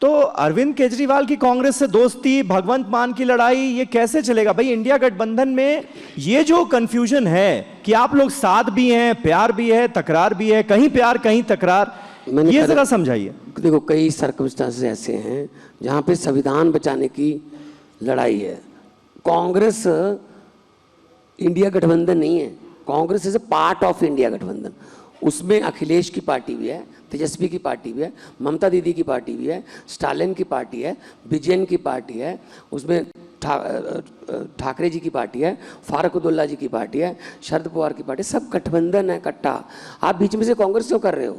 Speaker 1: तो अरविंद केजरीवाल की कांग्रेस से दोस्ती, भगवंत मान की लड़ाई, ये कैसे चलेगा भाई? इंडिया गठबंधन में ये जो कंफ्यूजन है कि आप लोग साथ भी हैं, प्यार भी है, तकरार भी है, कहीं प्यार कहीं तकरार, ये जरा समझाइए।
Speaker 2: देखो, कई सर्कमस्टांसेस ऐसे हैं जहां पे संविधान बचाने की लड़ाई है। कांग्रेस इंडिया गठबंधन नहीं है, Congress is a part of India गठबंधन। उसमें अखिलेश की पार्टी भी है, तेजस्वी की पार्टी भी है, ममता दीदी की पार्टी भी है, स्टालिन की पार्टी है, विजयन की पार्टी है, उसमें ठाकरे जी की पार्टी है, फारूक अब्दुल्ला जी की पार्टी है, शरद पवार की पार्टी, सब गठबंधन है इकट्ठा। आप बीच में से कांग्रेस क्यों कर रहे हो?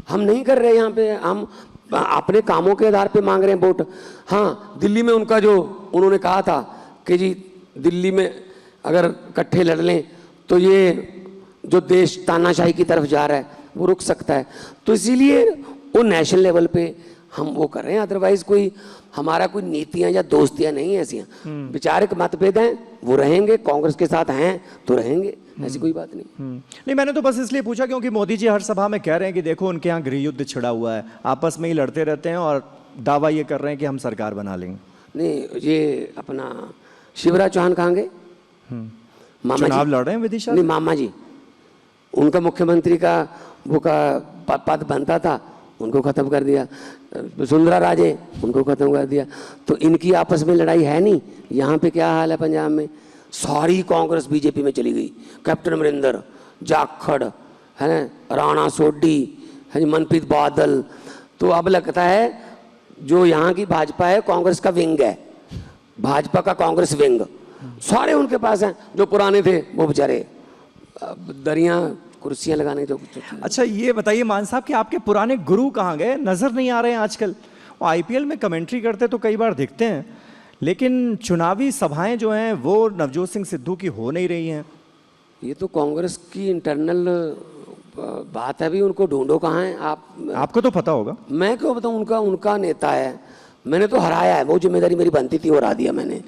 Speaker 2: हम नहीं कर रहे यहाँ पे, हम अपने कामों के आधार पे मांग रहे हैं वोट। हाँ, दिल्ली में उनका जो उन्होंने कहा था कि जी दिल्ली में अगर इकट्ठे लड़ लें तो ये जो देश तानाशाही की तरफ जा रहा है वो रुक सकता है, तो इसीलिए वो नेशनल लेवल पे हम वो कर रहे हैं। अदरवाइज कोई हमारा कोई नीतियां या दोस्तियां नहीं है ऐसी। विचारिक मतभेद हैं, वो रहेंगे, कांग्रेस के साथ हैं तो रहेंगे, ऐसी कोई बात नहीं।
Speaker 1: नहीं, मैंने तो बस इसलिए पूछा क्योंकि मोदी जी हर सभा में कह रहे हैं कि देखो उनके यहाँ गृह युद्ध छिड़ा हुआ है, आपस में ही लड़ते रहते हैं और दावा ये कर रहे हैं कि हम सरकार बना लेंगे।
Speaker 2: नहीं, ये अपना शिवराज चौहान कहाँ गए? मामा
Speaker 1: चुनाव
Speaker 2: जी
Speaker 1: लड़ रहे हैं विदिशा?
Speaker 2: नहीं, मामा जी, उनका मुख्यमंत्री का वो का पद बनता था, उनको खत्म कर दिया। सुंदरा राजे, उनको खत्म कर दिया। तो इनकी आपस में लड़ाई है नहीं। यहाँ पे क्या हाल है पंजाब में? सारी कांग्रेस बीजेपी में चली गई। कैप्टन अमरिंदर, जाखड़ है ना, राणा सोढी है, मनप्रीत बादल। तो अब लगता है जो यहाँ की भाजपा है कांग्रेस का विंग है, भाजपा का कांग्रेस विंग सारे उनके पास हैं। जो पुराने थे वो बेचारे दरियां कुर्सियां लगाने जो।
Speaker 1: अच्छा, ये बताइए मान साहब कि आपके पुराने गुरु कहाँ गए? नजर नहीं आ रहे हैं आजकल। वो आईपीएल में कमेंट्री करते तो कई बार दिखते हैं, लेकिन चुनावी सभाएं जो हैं वो नवजोत सिंह सिद्धू की हो नहीं रही हैं।
Speaker 2: ये तो कांग्रेस की इंटरनल बात है, भी उनको ढूंढो कहाँ है।
Speaker 1: आपको तो पता होगा। मैं
Speaker 2: क्यों बताऊँ? उनका नेता है, मैंने तो हराया है, वो जिम्मेदारी मेरी बनती थी, वो हरा दिया मैंने,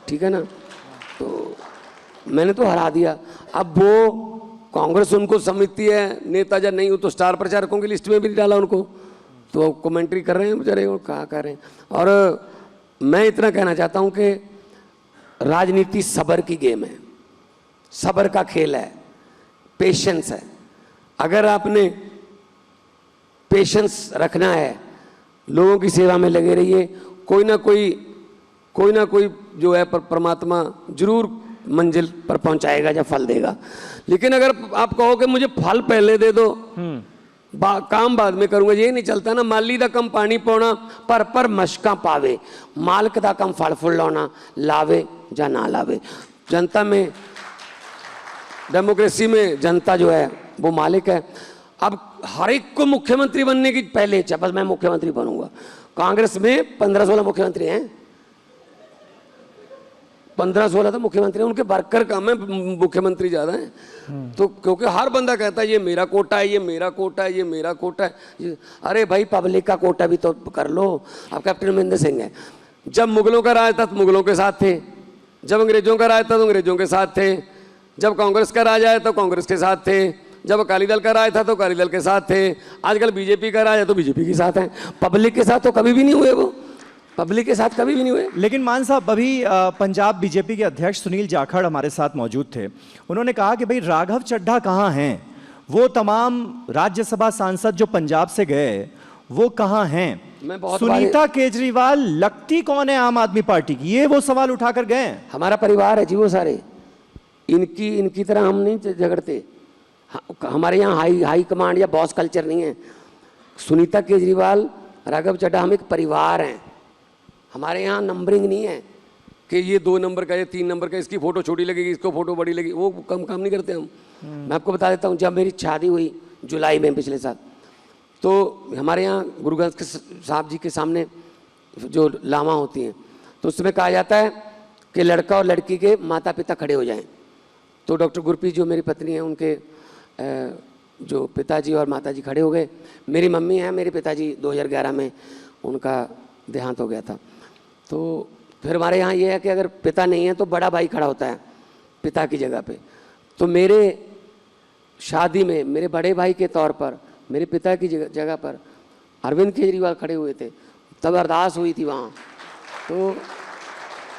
Speaker 2: ठीक है ना। तो मैंने तो हरा दिया। अब वो कांग्रेस उनको समझती है नेता या नहीं, वो तो स्टार प्रचारकों की लिस्ट में भी नहीं डाला उनको, तो कमेंट्री कर रहे हैं बेचारे, वो कहाँ कर रहे हैं। और मैं इतना कहना चाहता हूँ कि राजनीति सब्र की गेम है, सब्र का खेल है, पेशेंस है। अगर आपने पेशेंस रखना है, लोगों की सेवा में लगे रहिए। कोई ना कोई जो है परमात्मा जरूर मंजिल पर पहुंचाएगा या फल देगा। लेकिन अगर आप कहो कि मुझे फल पहले दे दो, काम बाद में करूंगा, ये नहीं चलता ना। माली दा कम पानी पाना पर मशका पावे, मालक दा कम फल फुल लाना, लावे या ना लावे। जनता में, डेमोक्रेसी में जनता जो है वो मालिक है। अब हर एक को मुख्यमंत्री बनने की पहले इच्छा, बस मैं मुख्यमंत्री बनूंगा। कांग्रेस में 15-16 मुख्यमंत्री हैं, 15-16 तो मुख्यमंत्री, उनके वर्कर कम है, मुख्यमंत्री ज्यादा हैं। तो क्योंकि हर बंदा कहता है ये मेरा कोटा है, ये मेरा कोटा है, ये मेरा कोटा है। अरे भाई पब्लिक का कोटा भी तो कर लो। अब कैप्टन अमरिंदर सिंह है, जब मुगलों का राज था तो मुगलों के साथ थे, जब अंग्रेजों का राज था तो अंग्रेजों के साथ थे, जब कांग्रेस का राज आया तो कांग्रेस के साथ थे, जब अकाली दल का राज था तो अकाली दल के साथ थे, आजकल बीजेपी का राज है तो बीजेपी के साथ है। पब्लिक के साथ तो कभी भी नहीं हुए, वो पब्लिक के साथ कभी भी नहीं हुए।
Speaker 1: लेकिन मान साहब, अभी पंजाब बीजेपी के अध्यक्ष सुनील जाखड़ हमारे साथ मौजूद थे। उन्होंने कहा कि भाई राघव चड्ढा कहाँ हैं, वो तमाम राज्यसभा सांसद जो पंजाब से गए वो कहाँ हैं, सुनीता केजरीवाल लगती कौन है आम आदमी पार्टी की, ये वो सवाल उठाकर गए।
Speaker 2: हमारा परिवार है जी वो सारे, इनकी तरह हम नहीं झगड़ते। हमारे यहाँ हाई कमांड या बॉस कल्चर नहीं है। सुनीता केजरीवाल, राघव चड्ढा, हम एक परिवार हैं। हमारे यहाँ नंबरिंग नहीं है कि ये 2 नंबर का, ये 3 नंबर का, इसकी फोटो छोटी लगेगी, इसको फोटो बड़ी लगेगी, वो काम नहीं करते हम। मैं आपको बता देता हूँ, जब मेरी शादी हुई जुलाई में पिछले साल, तो हमारे यहाँ गुरु ग्रंथ साहब जी के सामने जो लामा होती हैं, तो उसमें कहा जाता है कि लड़का और लड़की के माता पिता खड़े हो जाएं। तो डॉक्टर गुरप्रीत जो मेरी पत्नी है, उनके जो पिताजी और माताजी खड़े हो गए। मेरी मम्मी है, मेरे पिताजी 2011 में उनका देहांत हो गया था। तो फिर हमारे यहाँ ये है कि अगर पिता नहीं है तो बड़ा भाई खड़ा होता है पिता की जगह पे। तो मेरे शादी में मेरे बड़े भाई के तौर पर मेरे पिता की जगह पर अरविंद केजरीवाल खड़े हुए थे, तब अरदास हुई थी वहाँ। तो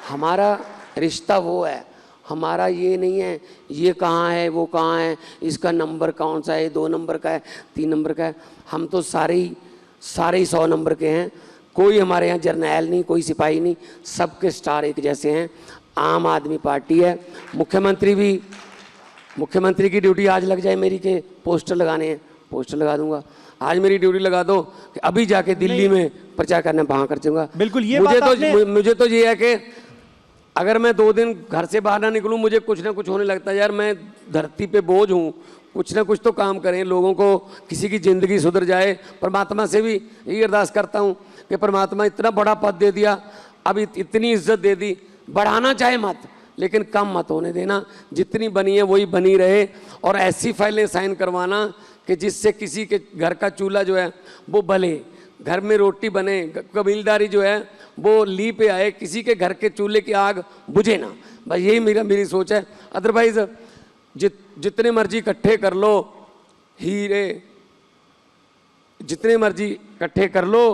Speaker 2: हमारा रिश्ता वो है, हमारा ये नहीं है ये कहाँ है वो कहाँ है, इसका नंबर कौन सा है, 2 नंबर का है, 3 नंबर का है। हम तो सारे ही 100 नंबर के हैं। कोई हमारे यहाँ जर्नैल नहीं, कोई सिपाही नहीं, सबके स्टार एक जैसे हैं। आम आदमी पार्टी है। मुख्यमंत्री की ड्यूटी आज लग जाए मेरी के पोस्टर लगाने हैं, पोस्टर लगा दूंगा। आज मेरी ड्यूटी लगा दो कि अभी जाके दिल्ली में प्रचार करने वहाँ कर दूंगा।
Speaker 1: बिल्कुल, ये
Speaker 2: मुझे तो ये है कि अगर मैं 2 दिन घर से बाहर ना निकलूं, मुझे कुछ ना कुछ होने लगता है। यार मैं धरती पे बोझ हूँ, कुछ ना कुछ तो काम करें, लोगों को किसी की ज़िंदगी सुधर जाए। परमात्मा से भी यही अरदास करता हूँ कि परमात्मा इतना बड़ा पद दे दिया, अब इतनी इज्जत दे दी, बढ़ाना चाहे मत लेकिन कम मत होने देना। जितनी बनी है वही बनी रहे, और ऐसी फाइलें साइन करवाना कि जिससे किसी के घर का चूल्हा जो है वो बले, घर में रोटी बने, कबीलदारी जो है वो ली पे आए, किसी के घर के चूल्हे की आग बुझे ना। बस यही मेरी सोच है। अदरवाइज जितने मर्जी इकट्ठे कर लो हीरे, जितने मर्जी इकट्ठे कर लो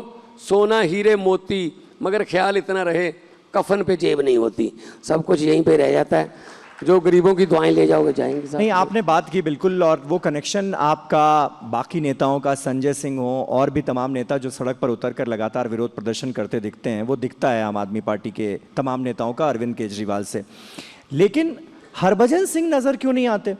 Speaker 2: सोना हीरे मोती, मगर ख्याल इतना रहे कफन पे जेब नहीं होती। सब कुछ यहीं पे रह जाता है। जो गरीबों की दुआएं ले जाओगे जाएंगे सब।
Speaker 1: नहीं, आपने बात की बिल्कुल, और वो कनेक्शन आपका बाकी नेताओं का, संजय सिंह हो और भी तमाम नेता जो सड़क पर उतर कर लगातार विरोध प्रदर्शन करते दिखते हैं, वो दिखता है आम आदमी पार्टी के तमाम नेताओं का अरविंद केजरीवाल से। लेकिन हरभजन सिंह नज़र क्यों नहीं आते?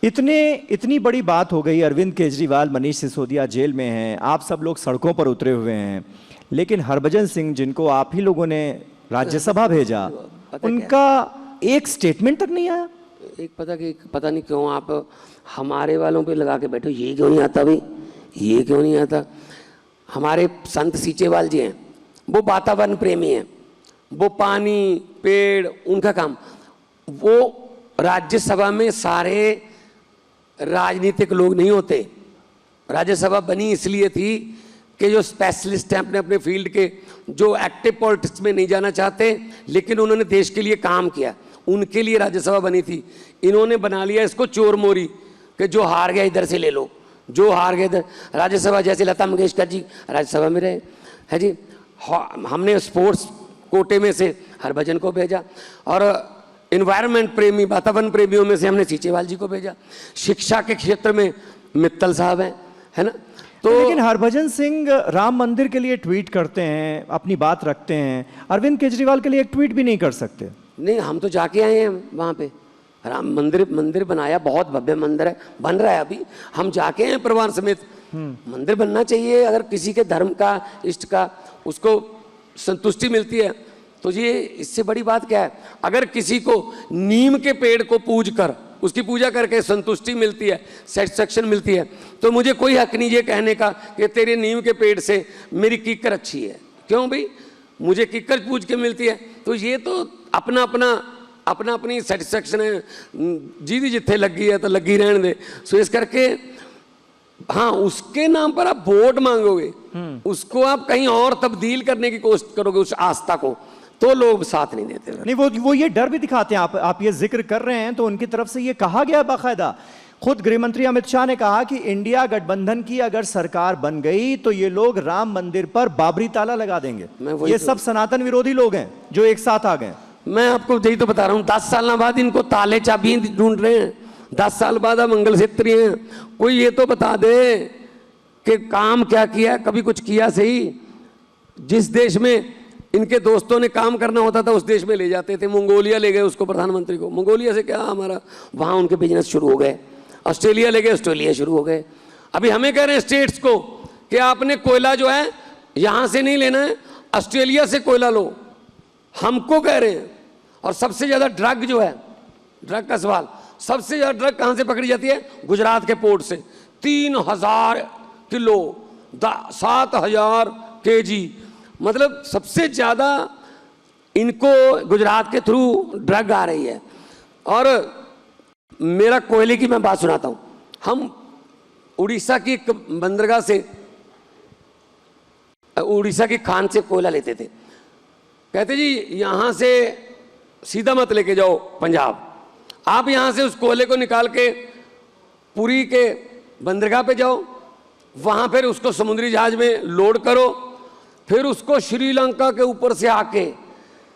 Speaker 1: इतनी बड़ी बात हो गई, अरविंद केजरीवाल, मनीष सिसोदिया जेल में हैं, आप सब लोग सड़कों पर उतरे हुए हैं, लेकिन हरभजन सिंह जिनको आप ही लोगों ने राज्यसभा भेजा, उनका एक स्टेटमेंट तक नहीं आया।
Speaker 2: पता नहीं क्यों आप हमारे वालों पे लगा के बैठो, ये क्यों नहीं आता भाई, ये क्यों नहीं आता। हमारे संत सीचेवाल जी हैं, वो वातावरण प्रेमी हैं, वो पानी पेड़ उनका काम। वो राज्यसभा में सारे राजनीतिक लोग नहीं होते। राज्यसभा बनी इसलिए थी कि जो स्पेशलिस्ट हैं अपने अपने फील्ड के, जो एक्टिव पॉलिटिक्स में नहीं जाना चाहते लेकिन उन्होंने देश के लिए काम किया, उनके लिए राज्यसभा बनी थी। इन्होंने बना लिया इसको चोर मोरी कि जो हार गया इधर से ले लो, जो हार गया इधर। राज्यसभा जैसे लता मंगेशकर जी राज्यसभा में रहे है जी। हमने स्पोर्ट्स कोटे में से हरभजन को भेजा, और इन्वायरमेंट प्रेमी, वातावरण प्रेमियों में से हमने सीचेवाल जी को भेजा। शिक्षा के क्षेत्र में मित्तल साहब हैं, है ना। तो
Speaker 1: लेकिन हरभजन सिंह राम मंदिर के लिए ट्वीट करते हैं, अपनी बात रखते हैं, अरविंद केजरीवाल के लिए एक ट्वीट भी नहीं कर सकते।
Speaker 2: नहीं, हम तो जाके आए हैं वहाँ पे, राम मंदिर बनाया, बहुत भव्य मंदिर है, बन रहा है अभी, हम जाके हैं परिवार समेत। मंदिर बनना चाहिए, अगर किसी के धर्म का, इष्ट का उसको संतुष्टि मिलती है तो ये इससे बड़ी बात क्या है। अगर किसी को नीम के पेड़ को पूज कर, उसकी पूजा करके संतुष्टि मिलती है, सेटिस्फेक्शन मिलती है, तो मुझे कोई हक नहीं ये कहने का कि तेरे नीम के पेड़ से मेरी कीकर अच्छी है। क्यों भाई, मुझे कीकर पूज के मिलती है, तो ये तो अपना अपनी सेटिस्फेक्शन है, जीदी जिथे लगी है तो लगी रहने दे। सो इस करके हाँ, उसके नाम पर आप वोट मांगोगे, उसको आप कहीं और तब्दील करने की कोशिश करोगे उस आस्था को, तो लोग साथ नहीं देते।
Speaker 1: नहीं, वो ये डर भी दिखाते हैं। आप ये जिक्र कर रहे हैं तो उनकी तरफ से ये कहा गया बाकायदा, खुद गृह मंत्री अमित शाह ने कहा कि इंडिया गठबंधन की अगर सरकार बन गई तो ये लोग राम मंदिर पर बाबरी ताला लगा देंगे। ये सब सनातन विरोधी लोग हैं जो एक साथ आ गए।
Speaker 2: मैं आपको यही तो बता रहा हूँ, 10 साल बाद इनको ताले चाबी ढूंढ रहे हैं, 10 साल बाद अब मंगल सूत्र हैं। कोई ये तो बता दे कि काम क्या किया, कभी कुछ किया सही। जिस देश में इनके दोस्तों ने काम करना होता था उस देश में ले जाते थे। मंगोलिया ले गए उसको, प्रधानमंत्री को। मंगोलिया से क्या हमारा, वहाँ उनके बिजनेस शुरू हो गए। ऑस्ट्रेलिया ले गए, ऑस्ट्रेलिया शुरू हो गए। अभी हमें कह रहे हैं स्टेट्स को कि आपने कोयला जो है यहाँ से नहीं लेना है, ऑस्ट्रेलिया से कोयला लो, हमको कह रहे हैं। और सबसे ज़्यादा ड्रग जो है, ड्रग का सवाल, सबसे ज़्यादा ड्रग कहाँ से पकड़ी जाती है? गुजरात के पोर्ट से। 3000 किलो, 7000 kg, मतलब सबसे ज़्यादा इनको गुजरात के थ्रू ड्रग आ रही है। और मेरा कोयले की मैं बात सुनाता हूँ। हम उड़ीसा की एक बंदरगाह से, उड़ीसा की खान से कोयला लेते थे। कहते जी यहाँ से सीधा मत लेके जाओ पंजाब, आप यहाँ से उस कोयले को निकाल के पुरी के बंदरगाह पे जाओ, वहाँ फिर उसको समुद्री जहाज में लोड करो, फिर उसको श्रीलंका के ऊपर से आके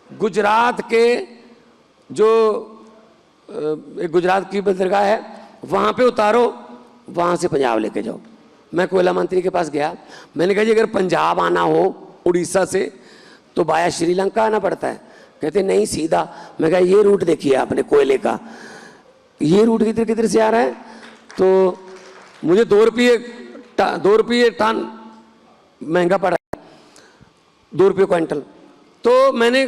Speaker 2: गुजरात के जो गुजरात की बंदरगाह है वहाँ पे उतारो, वहाँ से पंजाब लेके जाओ। मैं कोयला मंत्री के पास गया, मैंने कहा जी अगर पंजाब आना हो उड़ीसा से तो बाया श्रीलंका आना पड़ता है। कहते नहीं सीधा। मैं कहा ये रूट देखिए आपने कोयले का, ये रूट किधर किधर से आ रहा है? तो मुझे 2 रुपये टन महंगा पड़ा, 2 रुपये क्विंटल। तो मैंने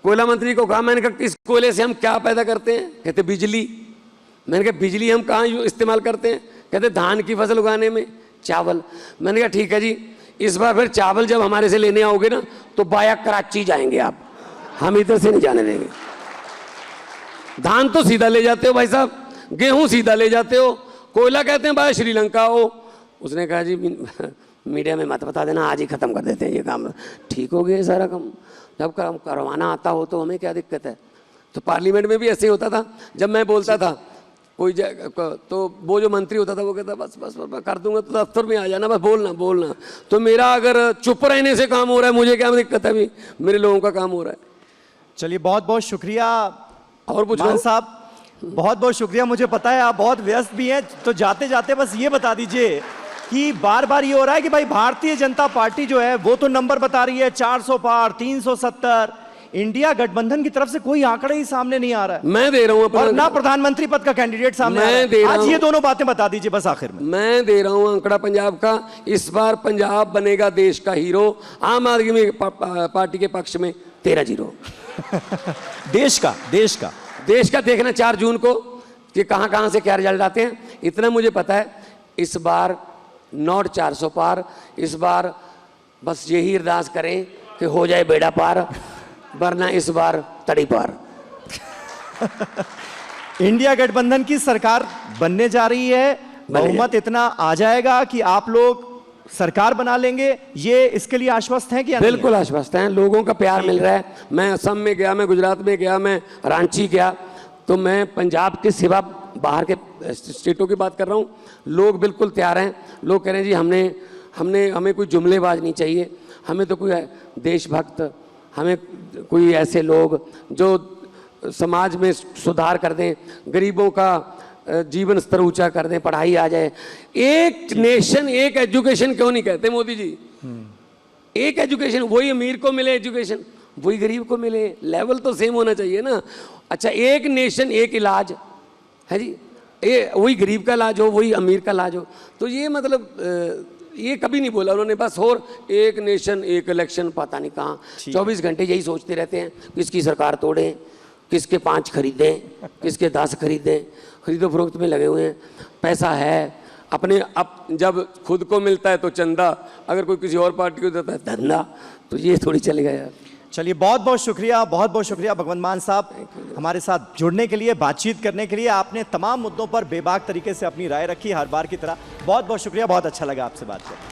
Speaker 2: कोयला मंत्री को कहा, मैंने कहा इस कोयले से हम क्या पैदा करते हैं? कहते बिजली। मैंने कहा बिजली हम कहाँ इस्तेमाल करते हैं? कहते धान की फसल उगाने में, चावल। मैंने कहा ठीक है जी, इस बार फिर चावल जब हमारे से लेने आओगे ना तो बाया कराची जाएंगे आप, हम इधर से नहीं जाने देंगे। धान तो सीधा ले जाते हो भाई साहब, गेहूं सीधा ले जाते हो, कोयला कहते हैं बाया श्रीलंका हो। उसने कहा जी मीडिया में मत बता देना, आज ही खत्म कर देते हैं ये काम। ठीक हो गया सारा काम, जब काम करवाना आता हो तो हमें क्या दिक्कत है? तो पार्लियामेंट में भी ऐसे ही होता था, जब मैं बोलता था कोई तो वो जो मंत्री होता था वो कहता बस बस बस कर दूंगा, तो दफ्तर में आ जाना, बस बोलना। तो मेरा अगर चुप रहने से काम हो रहा है, मुझे क्या दिक्कत है? अभी मेरे लोगों का काम हो रहा है।
Speaker 1: चलिए बहुत बहुत शुक्रिया।
Speaker 2: और पूछो
Speaker 1: मान साहब, बहुत बहुत शुक्रिया। मुझे पता है आप बहुत व्यस्त भी हैं, तो जाते जाते बस ये बता दीजिए कि बार बार ये हो रहा है कि भाई भारतीय जनता पार्टी जो है वो तो नंबर बता रही है 400 पार, 370, इंडिया गठबंधन की तरफ से कोई आंकड़ा ही सामने नहीं आ रहा है।
Speaker 2: मैं दे रहा हूं
Speaker 1: और ना प्रधानमंत्री पद का कैंडिडेट सामने आ रहा है। आज ये दोनों बातें बता दीजिए बस आखिर में।
Speaker 2: मैं दे रहा हूं आंकड़ा पंजाब का। इस बार पंजाब बनेगा देश का हीरो। आम आदमी पार्टी के पक्ष में 13-0।
Speaker 1: देश का
Speaker 2: देखना 4 जून को कि कहां से क्या रिजल्ट आते हैं। इतना मुझे पता है, इस बार नॉट 400 पार, इस बार बस यही अरदास करें कि हो जाए बेड़ा पार, वरना इस बार तड़ी पार।
Speaker 1: इंडिया गठबंधन की सरकार बनने जा रही है, बहुमत इतना आ जाएगा कि आप लोग सरकार बना लेंगे, ये इसके लिए आश्वस्त हैं कि
Speaker 2: बिल्कुल आश्वस्त हैं। लोगों का प्यार मिल रहा है। मैं असम में गया, मैं गुजरात में गया, मैं रांची गया, तो मैं पंजाब के सिवा बाहर के स्टेटों की बात कर रहा हूँ। लोग बिल्कुल तैयार हैं। लोग कह रहे हैं जी हमें कोई जुमलेबाज नहीं चाहिए, हमें तो कोई देशभक्त, हमें कोई ऐसे लोग जो समाज में सुधार कर दें, गरीबों का जीवन स्तर ऊंचा कर दें, पढ़ाई आ जाए। एक नेशन एक एजुकेशन क्यों नहीं कहते मोदी जी? एक एजुकेशन, वही अमीर को मिले एजुकेशन, वही गरीब को मिले, लेवल तो सेम होना चाहिए ना। अच्छा, एक नेशन एक इलाज है जी, ये वही गरीब का इलाज हो, वही अमीर का इलाज हो। तो ये मतलब ये कभी नहीं बोला उन्होंने, बस और एक नेशन एक इलेक्शन, पता नहीं कहाँ 24 घंटे यही सोचते रहते हैं, किसकी सरकार तोड़ें, किसके 5 खरीदें, किसके 10 खरीदें, खरीदो फरोख्त में लगे हुए हैं। पैसा है अपने, अब जब खुद को मिलता है तो चंदा, अगर कोई किसी और पार्टी को देता है धंधा, तो ये थोड़ी चलेगा यार।
Speaker 1: चलिए, बहुत बहुत शुक्रिया, बहुत बहुत शुक्रिया भगवंत मान साहब हमारे साथ जुड़ने के लिए, बातचीत करने के लिए। आपने तमाम मुद्दों पर बेबाक तरीके से अपनी राय रखी हर बार की तरह। बहुत बहुत शुक्रिया, बहुत अच्छा लगा आपसे बात करके।